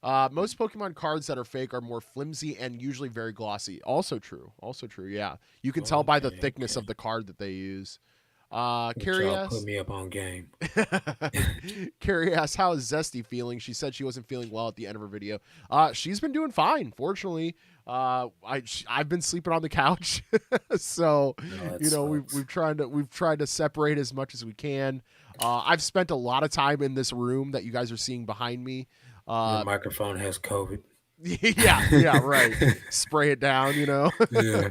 A: Most Pokemon cards that are fake are more flimsy and usually very glossy. Also true. Yeah. You can tell by the thickness of the card that they use. Carrie
B: Y'all
A: asks,
B: put me up on game.
A: Carrie asks, how is Zesty feeling? She said she wasn't feeling well at the end of her video. She's been doing fine, fortunately. I've been sleeping on the couch, so we've tried to separate as much as we can. I've spent a lot of time in this room that you guys are seeing behind me.
B: Your microphone has COVID.
A: yeah, right. Spray it down,
B: Yeah.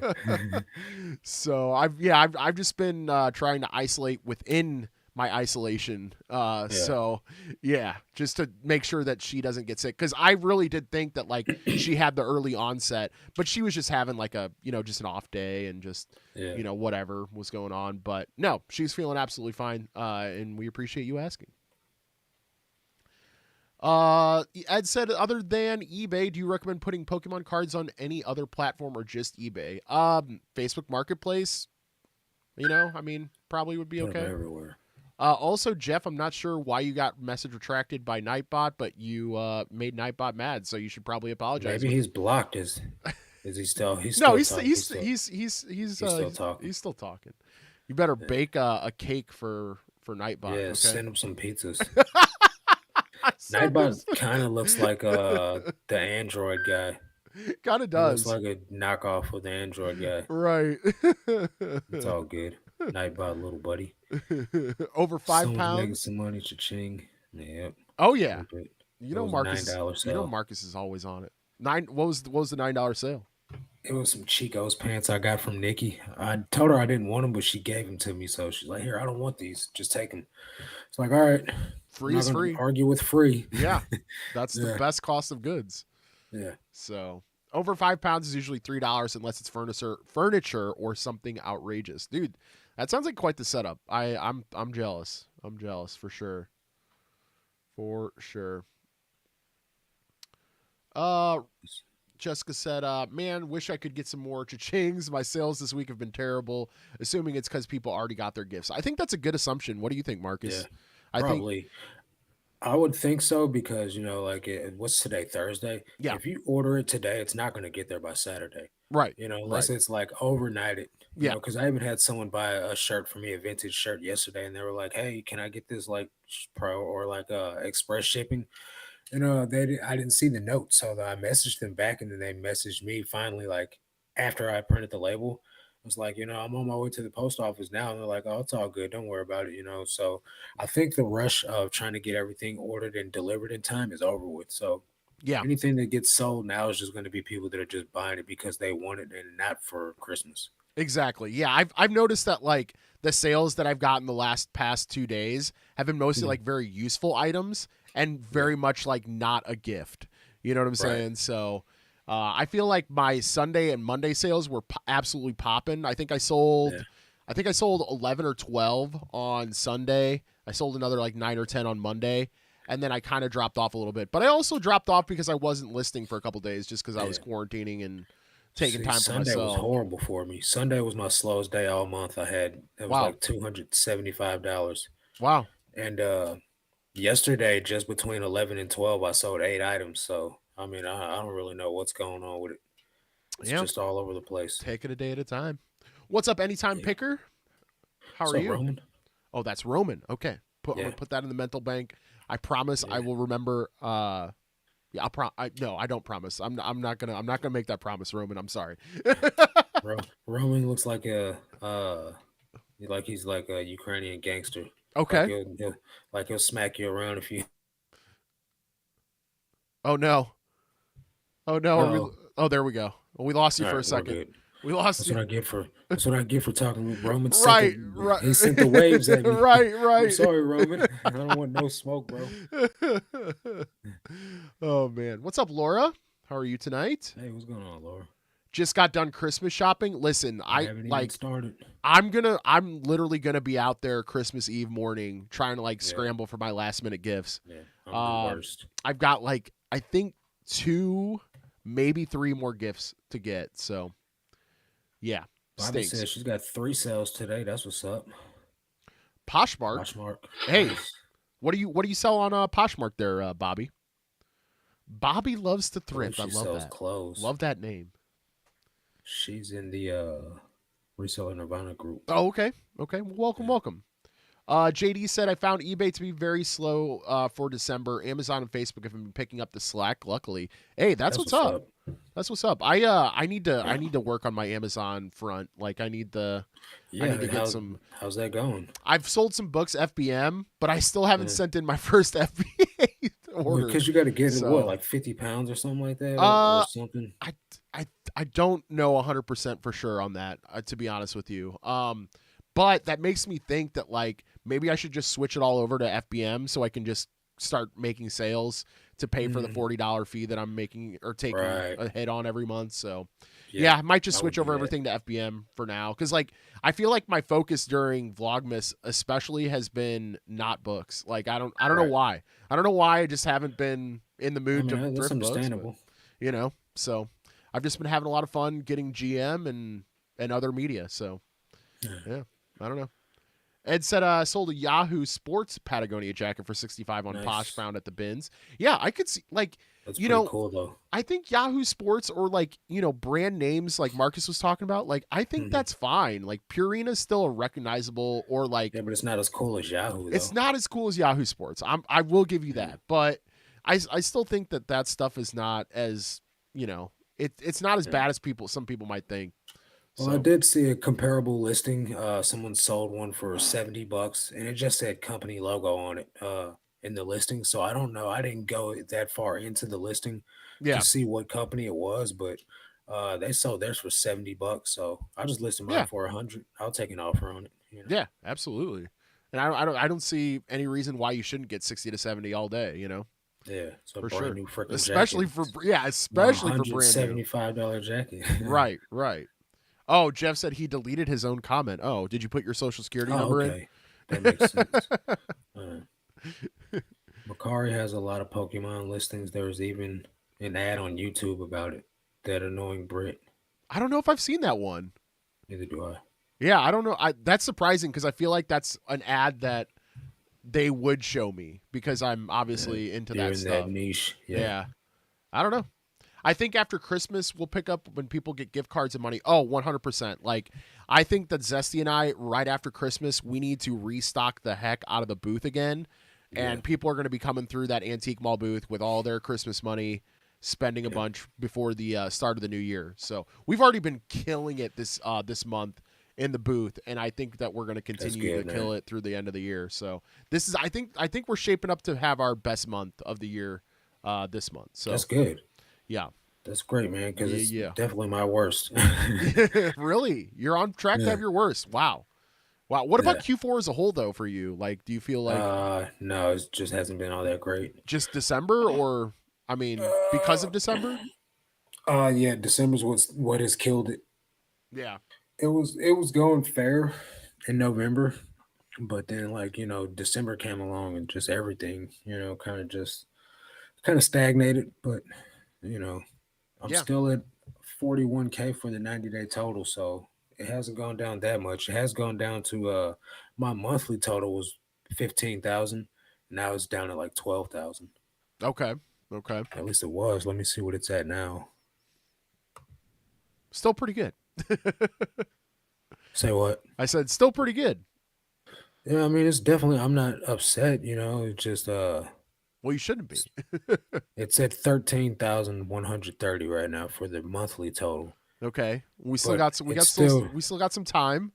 A: So I've just been trying to isolate within my isolation. So yeah, just to make sure that she doesn't get sick. Cause I really did think that like she had the early onset, but she was just having like a, just an off day and just, whatever was going on. But no, she's feeling absolutely fine. And we appreciate you asking. Ed said, other than eBay, do you recommend putting Pokemon cards on any other platform or just eBay? Facebook Marketplace, probably would be okay.
B: Everywhere.
A: Also, Jeff, I'm not sure why you got message retracted by Nightbot, but you made Nightbot mad, so you should probably apologize.
B: Maybe he's blocked. Is he still? He's
A: no,
B: still
A: he's
B: still talking.
A: He's still talking. You better bake a cake for Nightbot.
B: Yeah,
A: okay?
B: Send him some pizzas. Nightbot kind of looks like the Android guy.
A: Kind of does.
B: Looks like a knockoff of the Android guy.
A: Right.
B: It's all good. Nightbot, little buddy.
A: Over 5
B: Someone's
A: pounds.
B: making some money, cha-ching. Yep.
A: Oh yeah.
B: Marcus.
A: $9 Marcus is always on it. What was the $9 sale?
B: It was some Chico's pants I got from Nikki. I told her I didn't want them, but she gave them to me. So she's like, "Here, I don't want these. Just take them." It's like, all right,
A: free is free.
B: Argue with free.
A: Yeah, that's the best cost of goods.
B: Yeah.
A: So over 5 pounds is usually $3 unless it's furniture or something outrageous, dude. That sounds like quite the setup. I'm jealous. I'm jealous for sure. For sure. Jessica said, man, wish I could get some more cha-chings. My sales this week have been terrible, assuming it's because people already got their gifts. I think that's a good assumption. What do you think, Marcus?
B: Yeah, probably. I would think so because, what's today, Thursday?
A: Yeah.
B: If you order it today, it's not going to get there by Saturday.
A: Right.
B: Unless it's like overnighted.
A: Yeah.
B: Because I even had someone buy a shirt for me, a vintage shirt yesterday, and they were like, hey, can I get this like pro or like express shipping? I didn't see the note, so I messaged them back, and then they messaged me finally, like after I printed the label. I was like, I'm on my way to the post office now, and they're like, oh, it's all good, don't worry about it, So I think the rush of trying to get everything ordered and delivered in time is over with. So
A: yeah,
B: anything that gets sold now is just going to be people that are just buying it because they want it and not for Christmas.
A: Exactly. Yeah, I've noticed that like the sales that I've gotten the past 2 days have been mostly like very useful items and very much like not a gift. You know what I'm saying? So I feel like my Sunday and Monday sales were absolutely popping. I think I sold 11 or 12 on Sunday. I sold another like 9 or 10 on Monday. And then I kind of dropped off a little bit. But I also dropped off because I wasn't listing for a couple days just because I was quarantining and taking time for myself.
B: Sunday was horrible for me. Sunday was my slowest day all month. It was like $275.
A: Wow.
B: And yesterday, just between 11 and 12, I sold 8 items. So, I don't really know what's going on with it. It's just all over the place.
A: Take it a day at a time. What's up, Anytime Picker? How are you?
B: Roman?
A: Oh, that's Roman. Okay. I'm gonna put that in the mental bank. I promise I will remember. Yeah, I don't promise. I'm not gonna make that promise, Roman. I'm sorry.
B: Roman looks like he's like a Ukrainian gangster.
A: Okay.
B: He'll smack you around if you.
A: Oh no. Oh, there we go. Well, we lost you for a second. We lost.
B: That's what I get for talking with Roman.
A: Right.
B: He sent the waves at me.
A: Right.
B: I'm sorry, Roman. I don't want no smoke, bro.
A: Oh man, what's up, Laura? How are you tonight?
B: Hey, what's going on, Laura?
A: just got done Christmas shopping. Listen,
B: I haven't even started.
A: I'm literally gonna be out there Christmas Eve morning trying to like
B: Yeah,
A: scramble for my last minute gifts.
B: yeah. I'm the
A: Um,
B: worst.
A: I've got like I think 2, maybe 3 more gifts to get. So yeah,
B: Bobby
A: stinks.
B: says she's got 3 sales today. That's what's up.
A: Poshmark.
B: Poshmark.
A: Hey,
B: Nice.
A: what do you sell on Poshmark there, Bobby? Bobby loves to
B: I believe
A: thrift. I
B: she
A: love
B: sells
A: that.
B: clothes.
A: Love that name.
B: She's in the Reseller Nirvana group.
A: Oh, okay. Okay. Well, welcome,
B: Yeah,
A: welcome. JD said, I found eBay to be very slow for December. Amazon and Facebook have been picking up the slack, luckily. Hey, that's
B: that's
A: what's
B: what's
A: up.
B: up.
A: That's what's up. I need to work on my Amazon front. Like I need
B: Yeah,
A: to get some.
B: how's that going?
A: I've sold some books FBM, but I still haven't
B: Yeah.
A: sent in my first FBA
B: Well,
A: order.
B: because you got to get it what,
A: So,
B: like 50 pounds or something like that, or
A: uh
B: something.
A: I I I don't know 100% for sure on that, to be honest with you. But that makes me think that like maybe I should just switch it all over to FBM so I can just start making sales to pay for the
B: Mm,
A: $40 fee that I'm making or taking
B: right.
A: a hit on every month. So
B: Yeah,
A: yeah, I might just
B: I would
A: switch
B: do
A: over
B: that.
A: everything to FBM for now because like I feel like my focus during Vlogmas especially has been not books. Like I don't know
B: Right.
A: why. I don't know why I just haven't been in the
B: I
A: mood
B: mean,
A: to
B: that's
A: thrift books, but
B: understandable.
A: so I've just been having a lot of fun getting GM and other media. So
B: Yeah.
A: yeah, I don't know. Ed said, sold a Yahoo Sports Patagonia jacket for 65 on Posh
B: Nice.
A: found at the bins. Yeah, I could see like,
B: That's
A: you
B: pretty
A: know,
B: cool though.
A: I think Yahoo Sports or like, brand names like Marcus was talking about, like I think
B: Mhm.
A: that's fine. Like Purina's still a recognizable or like
B: Yeah, but it's not as cool as Yahoo
A: it's
B: though.
A: not as cool as Yahoo Sports. I will give you
B: Yeah.
A: that. But I still think that stuff is not as, it's not as
B: Yeah.
A: bad as some people might think.
B: Well, I
A: So,
B: did see a comparable listing. Someone sold one for $70, and it just said company logo on it in the listing. So I don't know. I didn't go that far into the listing to
A: yeah.
B: see what company it was, but they sold theirs for $70. So I just listed mine
A: Yeah.
B: for 100. I'll take an offer on it.
A: Yeah, absolutely. And I don't see any reason why you shouldn't get 60 to 70 all day,
B: Yeah, it's a
A: for
B: brand
A: sure.
B: new freaking
A: Especially
B: jacket.
A: for
B: One
A: especially for
B: hundred
A: brand new.
B: seventy-five jacket.
A: Right, right. Oh, Jeff said he deleted his own comment. Oh, did you put your social security
B: Oh,
A: number in?
B: okay, that makes sense. Uh, Macari has a lot of Pokemon listings. There's even an ad on YouTube about it. That annoying Brit.
A: I don't know if I've seen that one.
B: Neither do I.
A: Yeah, I don't know. That's surprising because I feel like that's an ad that they would show me because I'm
B: Yeah,
A: obviously into
B: you're
A: that
B: in that
A: stuff.
B: niche. Yeah.
A: Yeah. I don't know. I think after Christmas, we'll pick up when people get gift cards and money. Oh, 100%. Like, I think that Zesty and I, right after Christmas, we need to restock the heck out of the booth again.
B: Yeah.
A: And people are going to be coming through that antique mall booth with all their Christmas money, spending a
B: Yeah.
A: bunch before the start of the new year. So we've already been killing it this month in the booth, and I think that we're going to
B: That's
A: continue to
B: good,
A: kill
B: man.
A: it through the end of the year. So this is, I think we're shaping up to have our best month of the year this month.
B: That's
A: So
B: good.
A: yeah.
B: That's great, man, because
A: Yeah,
B: it's
A: yeah.
B: definitely my worst.
A: Really? You're on track to
B: Yeah.
A: have your worst. Wow. Wow. What about
B: Yeah.
A: Q4 as a whole though for you? Like do you feel like
B: No, it just hasn't been all that great.
A: just December or I mean because
B: Uh,
A: of December?
B: yeah, December's what has killed it.
A: Yeah.
B: It was going fair in November, but then December came along and just everything, kind of stagnated. But you know, I'm
A: Yeah.
B: still at 41K for the 90-day total, so it hasn't gone down that much. It has gone down to my monthly total was 15,000. Now it's down to like 12,000.
A: Okay. Okay.
B: At least it was. Let me see what it's at now.
A: Still pretty good.
B: Say what?
A: I said still pretty good.
B: Yeah, I mean it's definitely I'm not upset, it's just
A: Well, you shouldn't be.
B: it's at 13,130 right now for the monthly total.
A: Okay. We still
B: But
A: got some
B: it's still
A: we still got some time.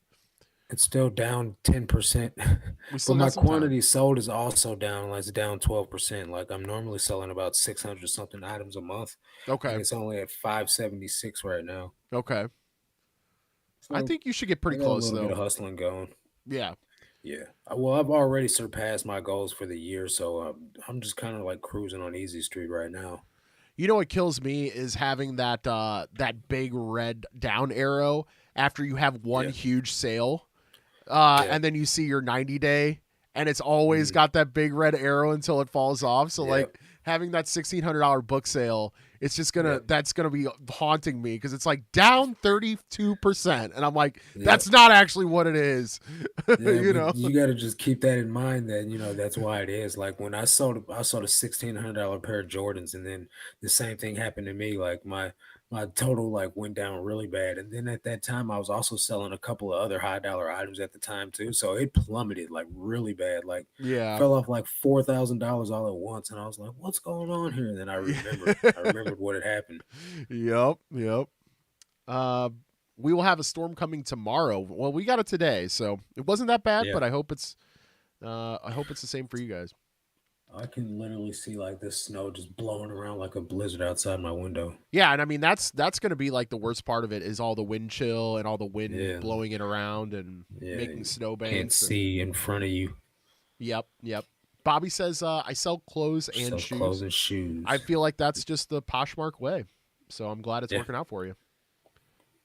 B: it's still down 10%.
A: We
B: But
A: still
B: my
A: got some time.
B: quantity sold is also down, like it's down 12%. Like I'm normally selling about 600 something items a month, and
A: Okay.
B: it's only at 576 right now.
A: Okay. I
B: So
A: think you should get
B: I
A: pretty
B: got a
A: close
B: little bit
A: though.
B: of hustling going.
A: Yeah.
B: Yeah. Well, I've already surpassed my goals for the year, so I'm just kind of like cruising on easy street right now.
A: You know what kills me is having that that big red down arrow after you have one
B: Yeah.
A: huge sale,
B: Yeah.
A: and then you see your 90-day, and it's always
B: Mhm.
A: got that big red arrow until it falls off. So
B: Yep.
A: like having that $1,600 book sale, it's just gonna
B: Yep.
A: that's gonna be haunting me because it's like down 32%, and I'm like,
B: Yep.
A: that's not actually what it is.
B: Yeah,
A: You
B: but
A: know?
B: you got to just keep that in mind that that's why it is. Like when I sold a $1,600 pair of Jordans, and then the same thing happened to me. Like my total like went down really bad, and then at that time I was also selling a couple of other high dollar items at the time too, so it plummeted like really bad. Like
A: Yeah.
B: fell off like $4,000 all at once, and I was like, "What's going on here?" And then I remembered what had happened.
A: Yep. Uh, we will have a storm coming tomorrow. Well, we got it today, so it wasn't that bad.
B: Yeah.
A: But I hope it's the same for you guys.
B: I can literally see like this snow just blowing around like a blizzard outside my window.
A: Yeah, and I mean that's going to be like the worst part of it is all the wind chill and all the wind
B: Yeah.
A: blowing it around and
B: Yeah,
A: making
B: you
A: snowbanks.
B: can't
A: and-
B: see in front of you.
A: Yep. Bobby says I sell clothes and
B: Sell
A: shoes.
B: clothes and shoes.
A: I feel like that's just the Poshmark way. So I'm glad it's
B: Yeah.
A: working out for you.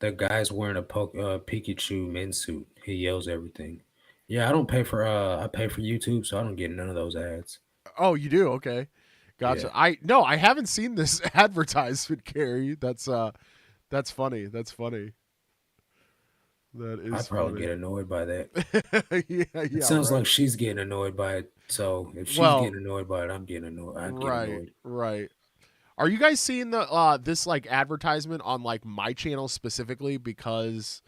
B: The guy's wearing a Pikachu men's suit. He yells everything. Yeah, I pay for YouTube, so I don't get none of those ads.
A: Oh, you do? Okay. Gotcha.
B: Yeah.
A: I haven't seen this advertisement, Carrie. That's funny. That is
B: I probably
A: funny.
B: get annoyed by that.
A: yeah,
B: It sounds
A: right.
B: like she's getting annoyed by it. So if she's
A: Well,
B: getting annoyed by it, I'm getting annoyed. I get annoyed.
A: Right. Are you guys seeing the this like advertisement on like my channel specifically because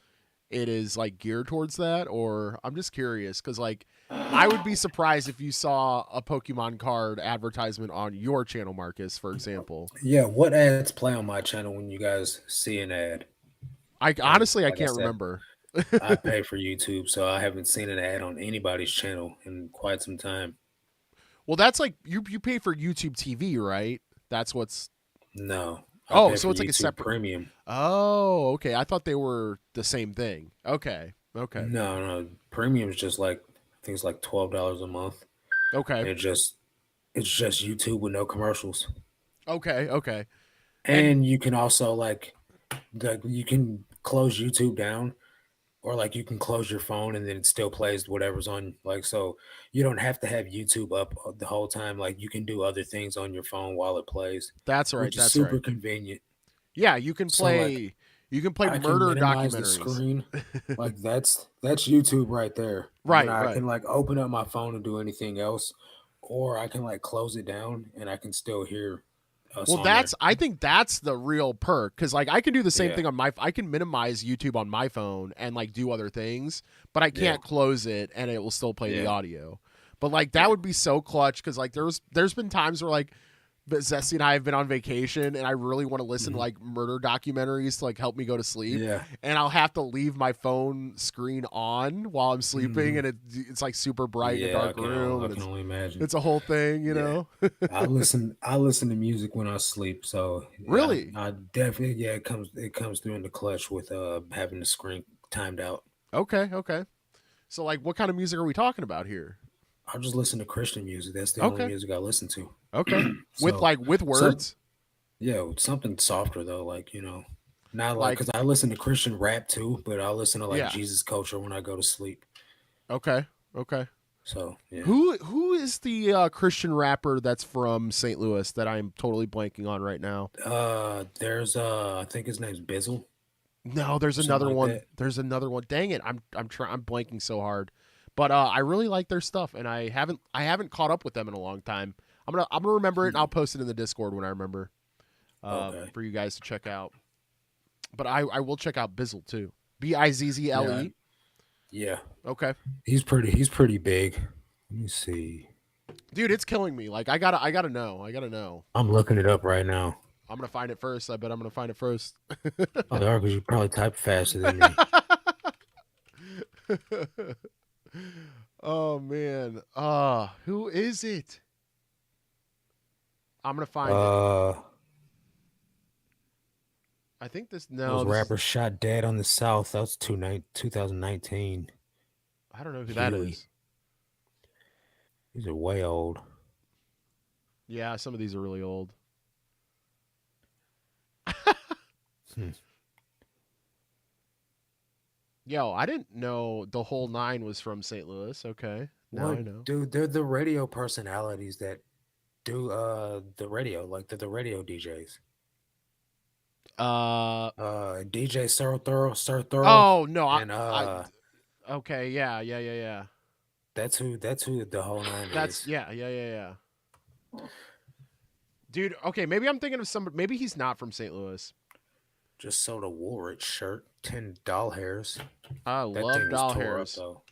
A: it is like geared towards that, or I'm just curious because like I would be surprised if you saw a Pokemon card advertisement on your channel, Marcus, for example.
B: Yeah, what ads play on my channel when you guys see an ad?
A: I honestly I
B: like I
A: can't
B: said,
A: remember.
B: I pay for YouTube, so I haven't seen an ad on anybody's channel in quite some time.
A: Well, that's like you pay for YouTube TV, right? That's what's
B: No.
A: Oh,
B: pay
A: so
B: for
A: it's like a
B: YouTube
A: separate
B: premium.
A: Oh, okay. I thought they were the same thing. Okay.
B: No. Premium is just like I think it's like $12 a month.
A: Okay.
B: And it's just YouTube with no commercials.
A: Okay.
B: And you can also like you can close YouTube down, or like you can close your phone and then it still plays whatever's on, like, so you don't have to have YouTube up the whole time. Like you can do other things on your phone while it plays,
A: That's right.
B: which is super convenient.
A: Yeah, you can
B: So
A: play
B: I can
A: murder
B: minimize the
A: documentaries.
B: screen. Like that's YouTube right there.
A: Right,
B: And I
A: right.
B: can like open up my phone and do anything else, or I can like close it down and I can still hear us
A: Well,
B: on there.
A: I think that's the real perk because like I can do the same
B: Yeah.
A: thing on I can minimize YouTube on my phone and like do other things, but I can't close it and it will still play the
B: Yeah.
A: audio. But like that would be so clutch because like there's been times where like Zesty and I have been on vacation and I really want to listen to like murder documentaries to like help me go to sleep.
B: Yeah.
A: And I'll have to leave my phone screen on while I'm sleeping and it's like super bright in a dark room.
B: I
A: And
B: can only imagine.
A: it's a whole thing, you know?
B: I listen to music when I sleep, so
A: Really?
B: I definitely it comes through in the clutch with having the screen timed out.
A: Okay. So like what kind of music are we talking about here?
B: I just listen to Christian music. That's the only music I listen to.
A: Okay.
B: So,
A: with words?
B: Yeah, something softer though, like not like because I listen to Christian rap too, but I listen to like Jesus Culture when I go to sleep.
A: Okay.
B: So yeah.
A: Who is the Christian rapper that's from St. Louis that I'm totally blanking on right now?
B: There's I think his name's Bizzle.
A: No, there's another
B: like
A: one.
B: that.
A: There's another one. Dang it, I'm blanking so hard. But I really like their stuff, and I haven't caught up with them in a long time. I'm gonna remember it, and I'll post it in the Discord when I remember. For you guys to check out. But I will check out Bizzle too. Bizzle.
B: Yeah.
A: Okay.
B: He's pretty big. Let me see.
A: Dude, it's killing me. Like I gotta know.
B: I'm looking it up right now.
A: I'm gonna find it first. I bet I'm gonna find it first.
B: Oh, they are, because you probably type faster than me.
A: Oh man. Who is it? I'm gonna find it. I think this
B: Those rappers shot dead on the South. That was 2019.
A: I don't know who that is.
B: These are way old.
A: Yeah, some of these are really old.
B: Hmm.
A: Yo, I didn't know the whole 9 was from St. Louis. Okay, now I
B: What,
A: know.
B: dude? They're the radio personalities that do the radio, like the radio DJs.
A: Uh
B: DJ Sir Thorough,
A: oh no,
B: and
A: okay, yeah.
B: that's who the whole nine
A: That's
B: is.
A: yeah. Dude, okay, maybe I'm thinking of somebody. Maybe he's not from St. Louis.
B: Just sold a Woolrich shirt, 10 doll hairs.
A: I
B: That
A: love
B: thing is
A: doll
B: tore up
A: hairs.
B: though.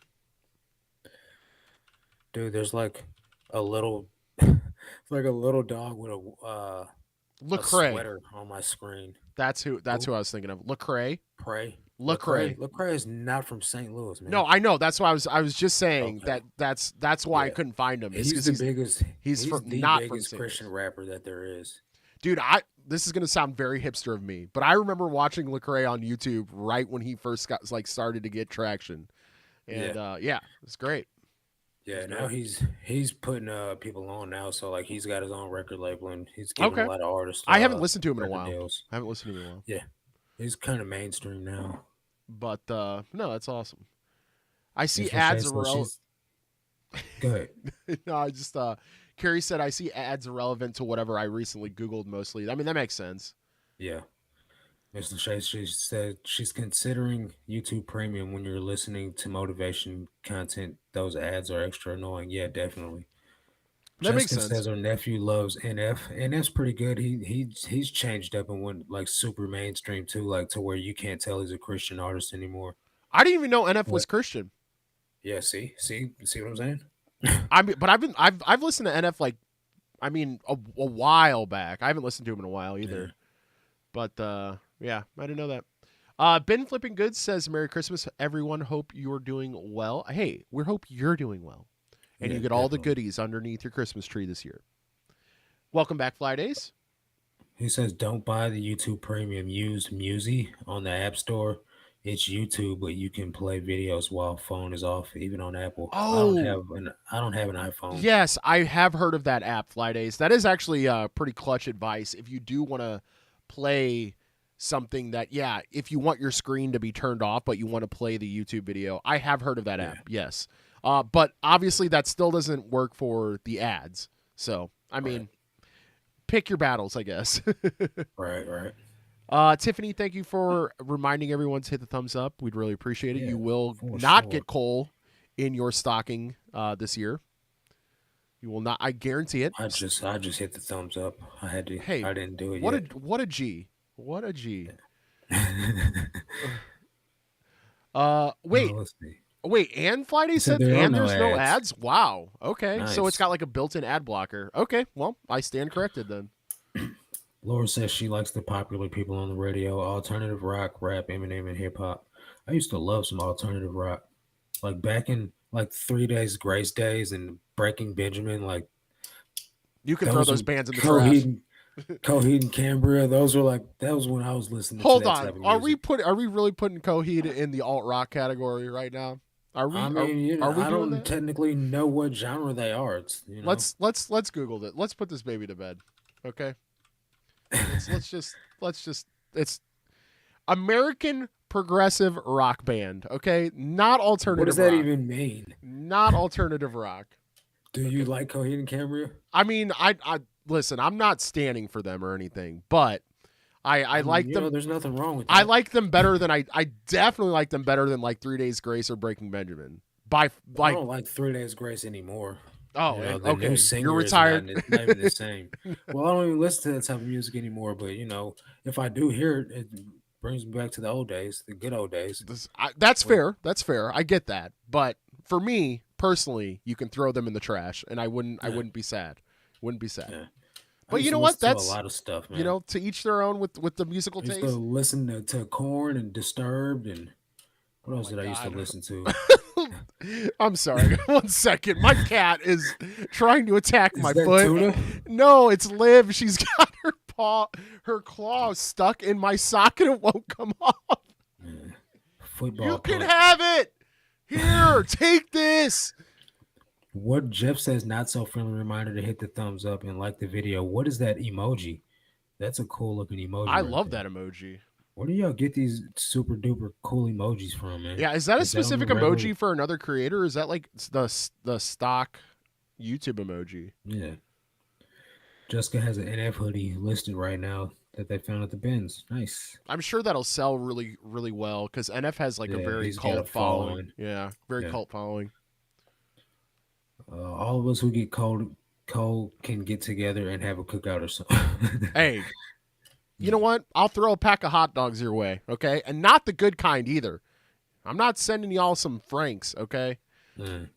B: Dude, there's like a little it's like a little dog with a
A: Lecrae.
B: sweater on my screen.
A: That's who
B: Who?
A: I was thinking of. Lecrae.
B: Pray.
A: Lecrae.
B: Lecrae is not from St. Louis, man.
A: No, I know. That's why I was just saying
B: Okay.
A: that's why I
B: Yeah.
A: couldn't find him. It's
B: He's
A: because
B: the biggest
A: he's
B: he's
A: from,
B: the
A: not from
B: biggest
A: St.
B: Christian
A: Louis.
B: rapper that there is.
A: Dude, this is gonna sound very hipster of me, but I remember watching Lecrae on YouTube right when he first got started to get traction, and yeah, it's great.
B: Yeah,
A: It's
B: now
A: great.
B: he's putting people on now, so like he's got his own record label and he's giving
A: Okay,
B: a lot of artists
A: I haven't listened to him in a
B: record
A: while.
B: deals.
A: I haven't listened to him in a while,
B: Yeah, he's kind of mainstream now.
A: but no, that's awesome. I see
B: It's for
A: ads
B: Shay, so
A: irrelevant.
B: Go ahead.
A: No, I just Carrie said I see ads irrelevant to whatever I recently Googled mostly. I mean, that makes sense.
B: Yeah. Mr. Shay, she said she's considering YouTube Premium when you're listening to motivation content. Those ads are extra annoying. Yeah, definitely.
A: That makes
B: Jessica
A: sense.
B: says her nephew loves NF. NF's pretty good. He's changed up and went like super mainstream too, like to where you can't tell he's a Christian artist anymore.
A: I didn't even know NF was
B: What?
A: Christian.
B: Yeah, see what I'm saying?
A: I mean, but I've listened to NF like, I mean, a while back. I haven't listened to him in a while either.
B: Yeah.
A: But yeah, I didn't know that. Ben Flipping Goods says, "Merry Christmas, everyone. Hope you're doing well. Hey, we hope you're doing well, and
B: Yeah,
A: you get all the
B: definitely.
A: goodies underneath your Christmas tree this year." Welcome back, Fly Days.
B: He says, "Don't buy the YouTube Premium. Use Musi on the App Store. It's YouTube, but you can play videos while phone is off, even on Apple.
A: Oh,
B: I don't have an iPhone.
A: yes, I have heard of that app, Fly Days. That is actually pretty clutch advice if you do want to play something that, yeah, if you want your screen to be turned off, but you want to play the YouTube video. I have heard of that
B: Yeah.
A: app, yes. But obviously that still doesn't work for the ads. So, I mean,
B: Right.
A: pick your battles, I guess.
B: Right.
A: Tiffany, thank you for reminding everyone to hit the thumbs up. We'd really appreciate it.
B: Yeah,
A: You will
B: for
A: not
B: sure.
A: get coal in your stocking this year. You will not. I guarantee it.
B: I just hit the thumbs up. I had to.
A: Hey,
B: I didn't do it
A: what
B: yet.
A: what a G. What a G. Wait,
B: Let's see.
A: and Friday
B: He said
A: said,
B: there are
A: and
B: no
A: there's no
B: ads.
A: ads? Wow. Okay. So it's
B: Nice.
A: got like a built-in ad blocker. Okay. Well, I stand corrected then.
B: Laura says she likes the popular people on the radio: alternative rock, rap, Eminem, and hip hop. I used to love some alternative rock, like back in like 3 Days Grace days and Breaking Benjamin. Like
A: You can throw
B: those
A: those
B: were
A: bands in the trash.
B: Coheed and Cambria. Those were like that was when I was listening to
A: Hold
B: that
A: on.
B: type of
A: Are
B: music.
A: we really putting Coheed in the alt rock category right now? Are we
B: I mean, you know,
A: are we
B: I
A: doing
B: don't
A: that?
B: technically know what genre they are. It's
A: Let's Google it. Let's put this baby to bed. Okay? Let's just it's American progressive rock band, okay? Not alternative
B: what does that
A: rock.
B: even mean?
A: Not alternative rock.
B: Do you like Coheed and Cambria?
A: I mean, I listen, I'm not standing for them or anything, but I
B: mean,
A: like
B: you
A: them.
B: know, there's nothing wrong with that.
A: I like them better than I definitely like them better than like 3 Days Grace or Breaking Benjamin.
B: I
A: Like
B: don't like 3 Days Grace anymore.
A: oh,
B: You know, the
A: okay.
B: new singer
A: You're
B: is not,
A: retired.
B: not even the same. Well, I don't even listen to that type of music anymore. But you know, if I do hear it, it brings me back to the old days, the good old days.
A: That's fair. That's fair. I get that. But for me personally, you can throw them in the trash, and I wouldn't be sad. Wouldn't be sad.
B: Yeah. I
A: But
B: used
A: you
B: to
A: know what?
B: listen to
A: That's
B: a lot of stuff, man.
A: you know, to each their own with the musical
B: I used
A: taste.
B: to listen to Korn and Disturbed and what else
A: my
B: did I used to
A: God.
B: listen to?
A: I'm sorry. 1 second. My cat is trying to attack my
B: Is that
A: foot.
B: Tuna?
A: No, it's Liv. She's got her claw stuck in my socket. It won't come off.
B: Yeah. Football.
A: You can
B: punch.
A: have it. Here, take this.
B: What Jeff says, not so friendly reminder to hit the thumbs up and like the video. What is that emoji? That's a cool looking emoji.
A: I
B: right
A: love
B: there.
A: that emoji.
B: Where do y'all get these super duper cool emojis from, man?
A: Yeah, is that a
B: Is that on the
A: specific
B: regular?
A: emoji for another creator? Or is that like the stock YouTube emoji?
B: Yeah. Jessica has an NF hoodie listed right now that they found at the bins. Nice.
A: I'm sure that'll sell really, really well because NF has like a
B: Yeah,
A: very
B: he's got a
A: cult following.
B: following.
A: Yeah, very
B: Yeah.
A: cult following.
B: All of us who get cold can get together and have a cookout or something.
A: Hey, you know what? I'll throw a pack of hot dogs your way, okay? And not the good kind either. I'm not sending y'all some Franks, okay?
B: Mm.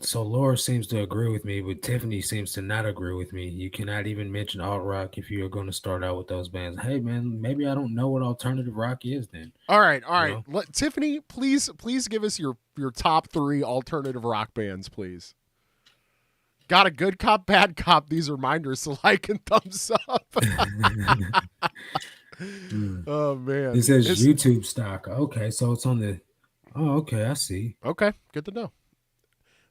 B: So Laura seems to agree with me, but Tiffany seems to not agree with me. You cannot even mention alt rock if you're going to start out with those bands. Hey man, maybe I don't know what alternative rock is then.
A: All right, all
B: You
A: right.
B: know?
A: Tiffany, please give us your top 3 alternative rock bands, please. Got a good cop, bad cop. These reminders to like and thumbs up. Oh man,
B: It says YouTube stock. Okay, so it's on the. Oh, okay, I see.
A: Okay, good to know.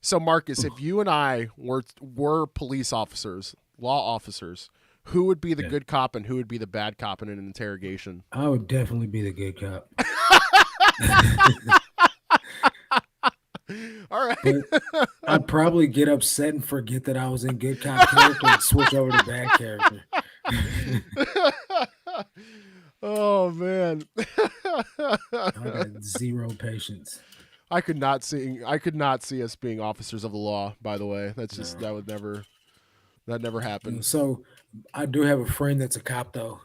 A: So Marcus, if you and I were police officers, law officers, who would be the
B: Yeah.
A: good cop and who would be the bad cop in an interrogation?
B: I would definitely be the good cop.
A: All right.
B: But I'd probably get upset and forget that I was in good cop character and switch over to bad character.
A: Oh man.
B: I got zero patience.
A: I could not see us being officers of the law, by the way. That's just that never happened.
B: So I do have a friend that's a cop though,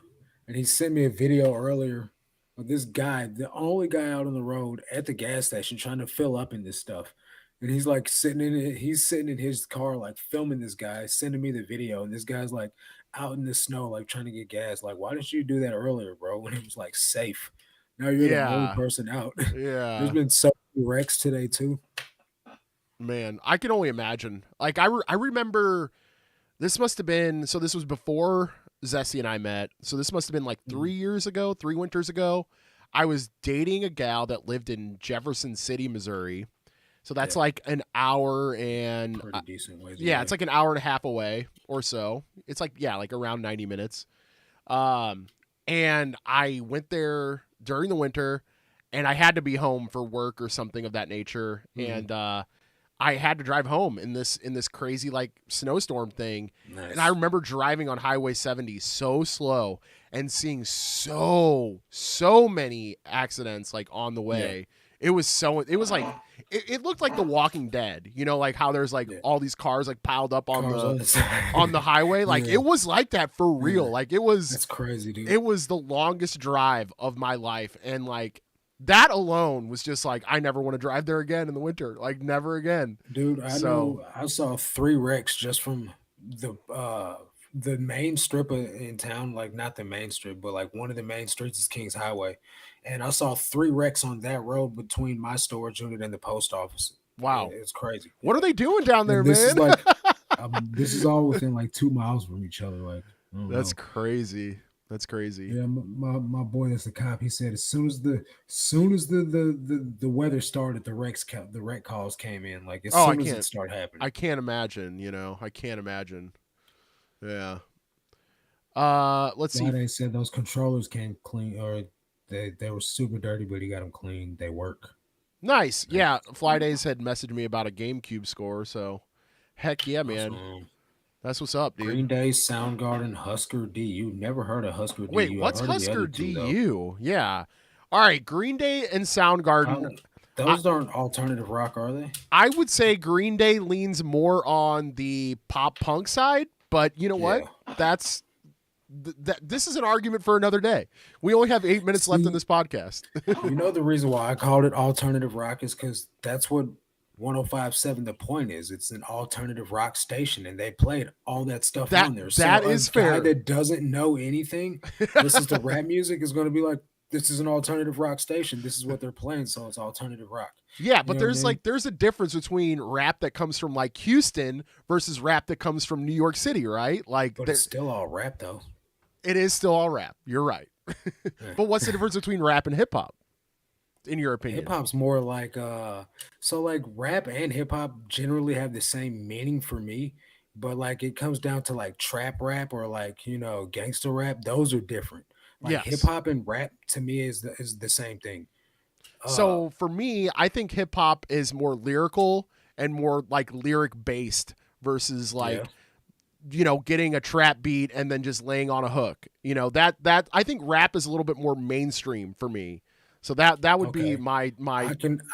B: and he sent me a video earlier of this guy, the only guy out on the road at the gas station trying to fill up in this stuff. And he's like sitting in it, he's sitting in his car, like filming this guy, sending me the video. And this guy's like out in the snow, like trying to get gas. Like, why didn't you do that earlier, bro? When it was like safe. Now you're the only
A: Yeah.
B: person out.
A: Yeah.
B: There's been so many wrecks today too.
A: Man, I can only imagine. Like I remember this must have been, so this was before Zessie and I met. So this must have been like 3 years ago, 3 winters ago. I was dating a gal that lived in Jefferson City, Missouri. So that's like an hour and
B: Pretty decent ways.
A: yeah,
B: away.
A: it's like an hour and a half away or so. It's like, yeah, like around 90 minutes. And I went there during the winter and I had to be home for work or something of that nature. And I had to drive home in this crazy like snowstorm thing.
B: Nice.
A: And I remember driving on Highway 70 so slow and seeing so many accidents like on the way. It was like it looked like The Walking Dead, you know, like how there's like all these cars like piled up on on the highway. Like it was like that for real. Like it was
B: That's crazy, dude.
A: It was the longest drive of my life, and like that alone was just like I never want to drive there again in the winter. Like never again.
B: Dude, I know I saw 3 wrecks just from the main strip in town, like not the main strip, but like one of the main streets is Kings Highway. And I saw 3 wrecks on that road between my storage unit and the post office.
A: Wow.
B: It's crazy.
A: What are they doing down there,
B: this
A: man?
B: Is like this is all within like 2 miles from each other. Like
A: that's crazy. That's crazy.
B: Yeah, my boy that's a cop, he said as soon as the weather started, the wreck calls came in. Like as soon as it started happening.
A: I can't imagine, you know. I can't imagine. Yeah. Let's see.
B: They said those controllers came clean, or they were super dirty, but he got them clean. They work.
A: Nice. Yeah. Fly Days had messaged me about a GameCube score, so heck yeah, man.
B: Awesome.
A: That's what's up, dude.
B: Green Day, Soundgarden, Husker Du. Never heard of Husker Du.
A: Wait, what's Husker Du? Yeah. All right, Green Day and Soundgarden.
B: Those aren't alternative rock, are they?
A: I would say Green Day leans more on the pop punk side, but you know what? This is an argument for another day. We only have 8 minutes left in this podcast.
B: You know the reason why I called it alternative rock is because that's what 105.7 The Point is. It's an alternative rock station, and they played all that stuff on there. So
A: that is fair.
B: Guy that doesn't know anything, listens to rap music, is going to be like, this is an alternative rock station. This is what they're playing, so it's alternative rock.
A: Yeah, but there's a difference between rap that comes from like Houston versus rap that comes from New York City, right? Like,
B: but it's still all rap, though.
A: It is still all rap. You're right. But what's the difference between rap and hip hop, in your opinion?
B: Hip hop's more like so like rap and hip hop generally have the same meaning for me, but like it comes down to like trap rap or like gangster rap. Those are different. Like hip
A: Yes.
B: hop and rap to me is the same thing. Uh,
A: So for me, I think hip hop is more lyrical and more like lyric based versus
B: yeah.
A: like getting a trap beat and then just laying on a hook. That I think rap is a little bit more mainstream for me. So that would be
B: Okay.
A: my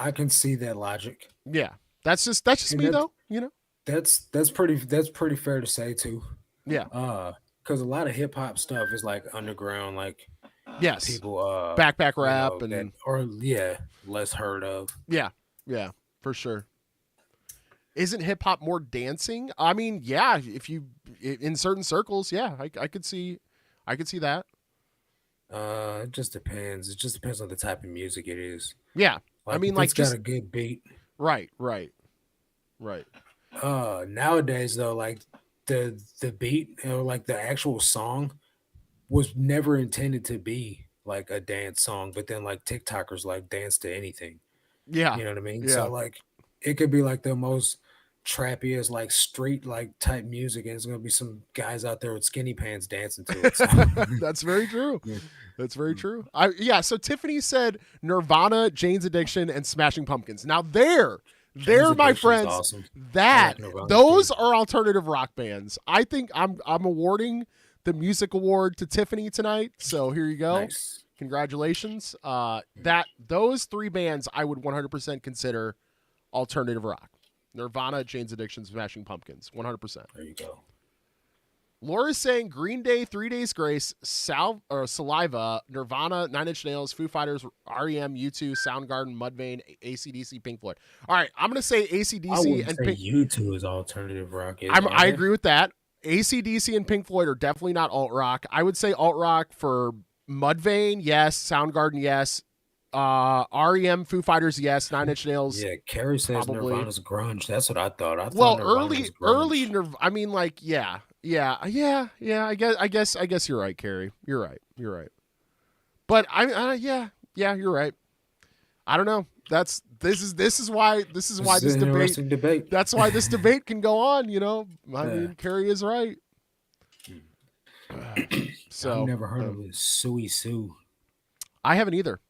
B: I can see that logic,
A: yeah. That's just
B: and
A: me
B: that
A: though.
B: that's pretty fair to say too.
A: Yeah.
B: Because a lot of hip hop stuff is like underground, like
A: Yes.
B: people
A: Backpack rap
B: that
A: and
B: or yeah less heard of.
A: yeah. Yeah, for sure. Isn't hip hop more dancing? I mean, yeah, if you in certain circles, yeah, I could see that.
B: It just depends. It just depends on the type of music it is.
A: Yeah. I
B: Like
A: mean
B: if
A: like
B: it's got
A: just
B: a good beat.
A: right, right. Right.
B: Nowadays though, like the beat or like the actual song was never intended to be like a dance song, but then like TikTokers like dance to anything.
A: Yeah.
B: You know what I mean? So
A: Yeah.
B: like it could be like the most trappiest like street like type music, and it's gonna be some guys out there with skinny pants dancing to it. So
A: That's very true.
B: yeah.
A: That's very true. Yeah, so Tiffany said Nirvana, Jane's Addiction, and Smashing Pumpkins. Now
B: Jane's
A: there, my
B: Addiction is
A: friends,
B: awesome. I
A: that
B: like Nirvana
A: those
B: too.
A: are alternative rock bands. I think I'm awarding the music award to Tiffany tonight. So here you go.
B: Nice.
A: Congratulations. That those three bands I would 100% consider alternative rock. Nirvana, Jane's Addiction, Smashing Pumpkins, 100%.
B: There you go.
A: Laura's saying Green Day, 3 Days Grace, Saliva, Nirvana, Nine Inch Nails, Foo Fighters, REM, U2, Soundgarden, Mudvayne, AC/DC, Pink Floyd. All right, I'm going to say
B: I
A: AC/DC
B: wouldn't
A: and
B: say
A: Pink.
B: U2 is alternative rock.
A: I agree with that. AC/DC and Pink Floyd are definitely not alt rock. I would say alt rock for Mudvayne, yes. Soundgarden, yes. REM, Foo Fighters, yes. Nine Inch Nails,
B: Yeah, Carrie says
A: probably.
B: Nirvana's grunge. That's what I thought. I
A: Well,
B: thought Nirvana was grunge.
A: I mean, like, yeah. I guess you're right, Carrie. You're right. But yeah, you're right. I don't know. This is why
B: This
A: this
B: is an
A: debate.
B: interesting debate.
A: That's why this debate can go on. I
B: Yeah.
A: mean, Carrie is right. So
B: I've never heard of it. Suey Sue
A: I haven't either.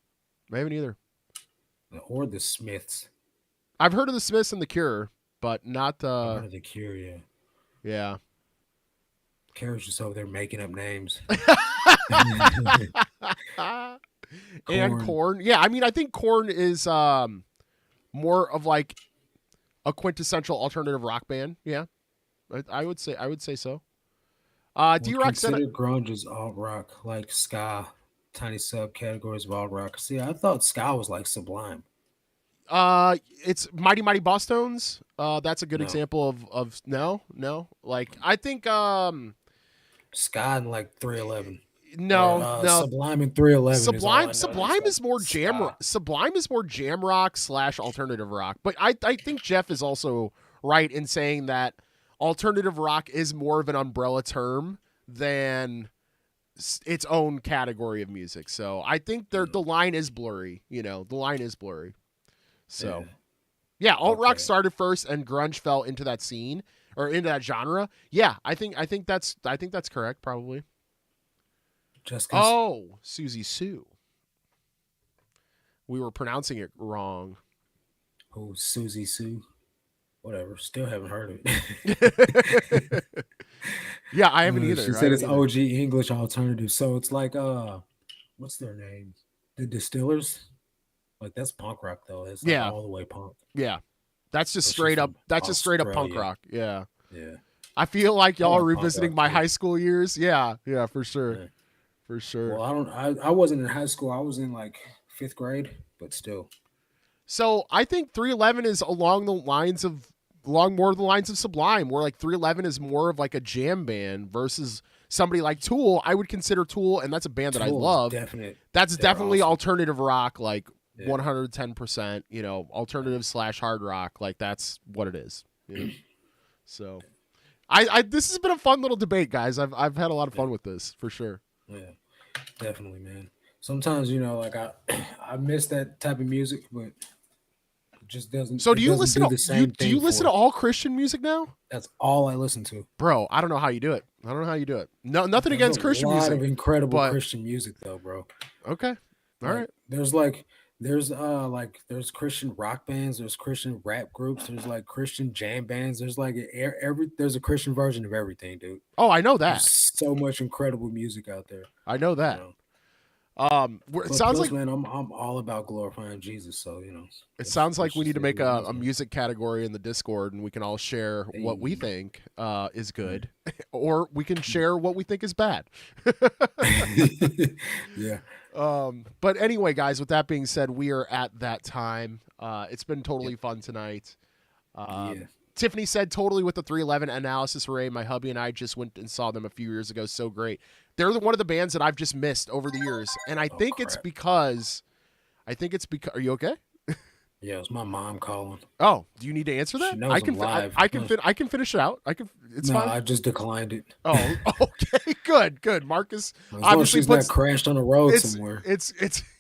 B: or the Smiths.
A: I've heard of the Smiths and the Cure, but not.
B: I've heard of the Cure. Yeah,
A: Yeah.
B: Carrie's just over there making up names.
A: And Korn. Yeah, I mean, I think Korn is more of like a quintessential alternative rock band. Yeah, I would say so. D-Rock said,
B: Considered grunge is alt rock, like ska. Tiny subcategories of alt rock. See, I thought ska was like Sublime.
A: it's Mighty Mighty Boss Tones. That's a good
B: No,
A: example of no. Like I think
B: ska and like 311 or
A: no.
B: Sublime and 311 is all I know.
A: Sublime
B: That's
A: is more
B: like
A: jam.
B: ska.
A: Sublime is more jam rock / alternative rock. But I think Jeff is also right in saying that alternative rock is more of an umbrella term than its own category of music. So I think the line is blurry. The line is blurry. So yeah, alt rock
B: Okay.
A: started first, and grunge fell into that scene or into that genre. Yeah, I think that's correct. Probably.
B: Jessica.
A: Oh, Susie Sue. We were pronouncing it wrong.
B: Oh, Susie Sue. Whatever. Still haven't heard of it.
A: Yeah, I haven't either.
B: She said it's OG English alternative. So it's like what's their name? The Distillers. Like that's punk rock though. It's like
A: Yeah.
B: all the way punk.
A: Yeah, that's just
B: But she's
A: straight up.
B: from
A: That's just straight up punk
B: Australia.
A: rock. Yeah,
B: Yeah.
A: I feel like y'all
B: I
A: are
B: like punk
A: revisiting
B: rock
A: my
B: too.
A: high school years. Yeah, for sure,
B: Yeah.
A: for sure.
B: Well, I wasn't in high school. I was in like 5th grade, but still.
A: So I think 311 is along more of the lines of Sublime, where like 311 is more of like a jam band versus somebody like Tool. I would consider Tool, and that's a band that I
B: Tool is
A: love.
B: Definite.
A: That's
B: They're
A: definitely
B: awesome.
A: alternative rock, like
B: Yeah.
A: 110%. Alternative / hard rock, like that's what it is. So, I this has been a fun little debate, guys. I've had a lot of fun with this for sure.
B: Yeah. Definitely, man. Sometimes, like I I miss that type of music, but It just doesn't.
A: So
B: It
A: do you
B: doesn't
A: listen
B: do
A: to
B: the same
A: do you
B: thing
A: listen
B: for
A: to all Christian music now?
B: That's all I listen to.
A: Bro, I don't know how you do it. I don't know how you do it. No, nothing
B: There's
A: against
B: a
A: Christian
B: lot
A: music,
B: of incredible
A: but
B: Christian music though, bro.
A: okay. All
B: Like
A: right.
B: there's Christian rock bands, there's Christian rap groups, there's like Christian jam bands, there's like there's a Christian version of everything, dude.
A: Oh, I know
B: There's
A: that.
B: so much incredible music out there.
A: I know
B: You
A: that.
B: know.
A: It
B: But
A: sounds
B: plus,
A: like
B: man, I'm all about glorifying Jesus. So
A: it sounds like we need to make
B: a
A: a music category in the Discord, and we can all share what we think is good, or we can share what we think is bad.
B: Yeah.
A: But anyway, guys, with that being said, we are at that time. It's been totally fun tonight.
B: Yeah.
A: Tiffany said totally with the 311 analysis array. My hubby and I just went and saw them a few years ago. So great. They're one of the bands that I've just missed over the years. And I think it's because, are you okay?
B: Yeah, it's my mom calling.
A: Oh, do you need to answer that?
B: She knows
A: I can,
B: I'm live.
A: I can finish it out. It's
B: No,
A: fine.
B: I just declined it.
A: Oh, okay. Good. Marcus,
B: As long as she's not crashed on the road somewhere.
A: It's,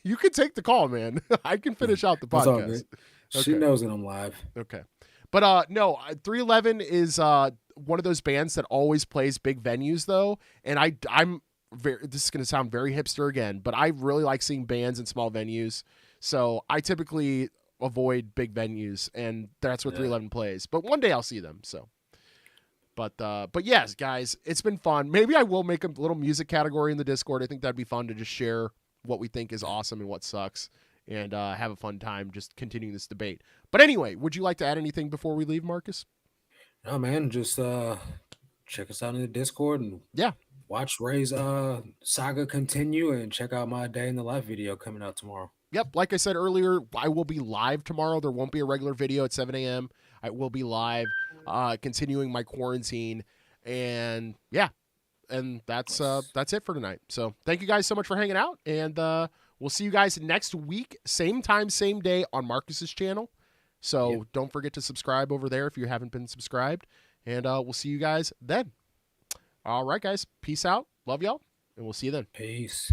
A: you can take the call, man. I can finish out the
B: That's all
A: podcast.
B: good. She knows that I'm live.
A: Okay. But no, 311 is one of those bands that always plays big venues though, and I'm very, this is going to sound very hipster again, but I really like seeing bands in small venues. So I typically avoid big venues, and that's where 311 plays. But one day I'll see them. So, but yes, guys, it's been fun. Maybe I will make a little music category in the Discord. I think that'd be fun to just share what we think is awesome and what sucks, and have a fun time just continuing this debate. But anyway, would you like to add anything before we leave, Marcus?
B: No, man, just check us out in the Discord and watch Ray's saga continue, and check out my day in the life video coming out tomorrow.
A: Yep, like I said earlier, I will be live tomorrow. There won't be a regular video at 7 a.m. I will be live, continuing my quarantine, and and that's it for tonight. So thank you guys so much for hanging out, and we'll see you guys next week, same time, same day on Marcus's channel. So don't forget to subscribe over there if you haven't been subscribed, and we'll see you guys then. All right, guys, peace out, love y'all, and we'll see you then.
B: Peace.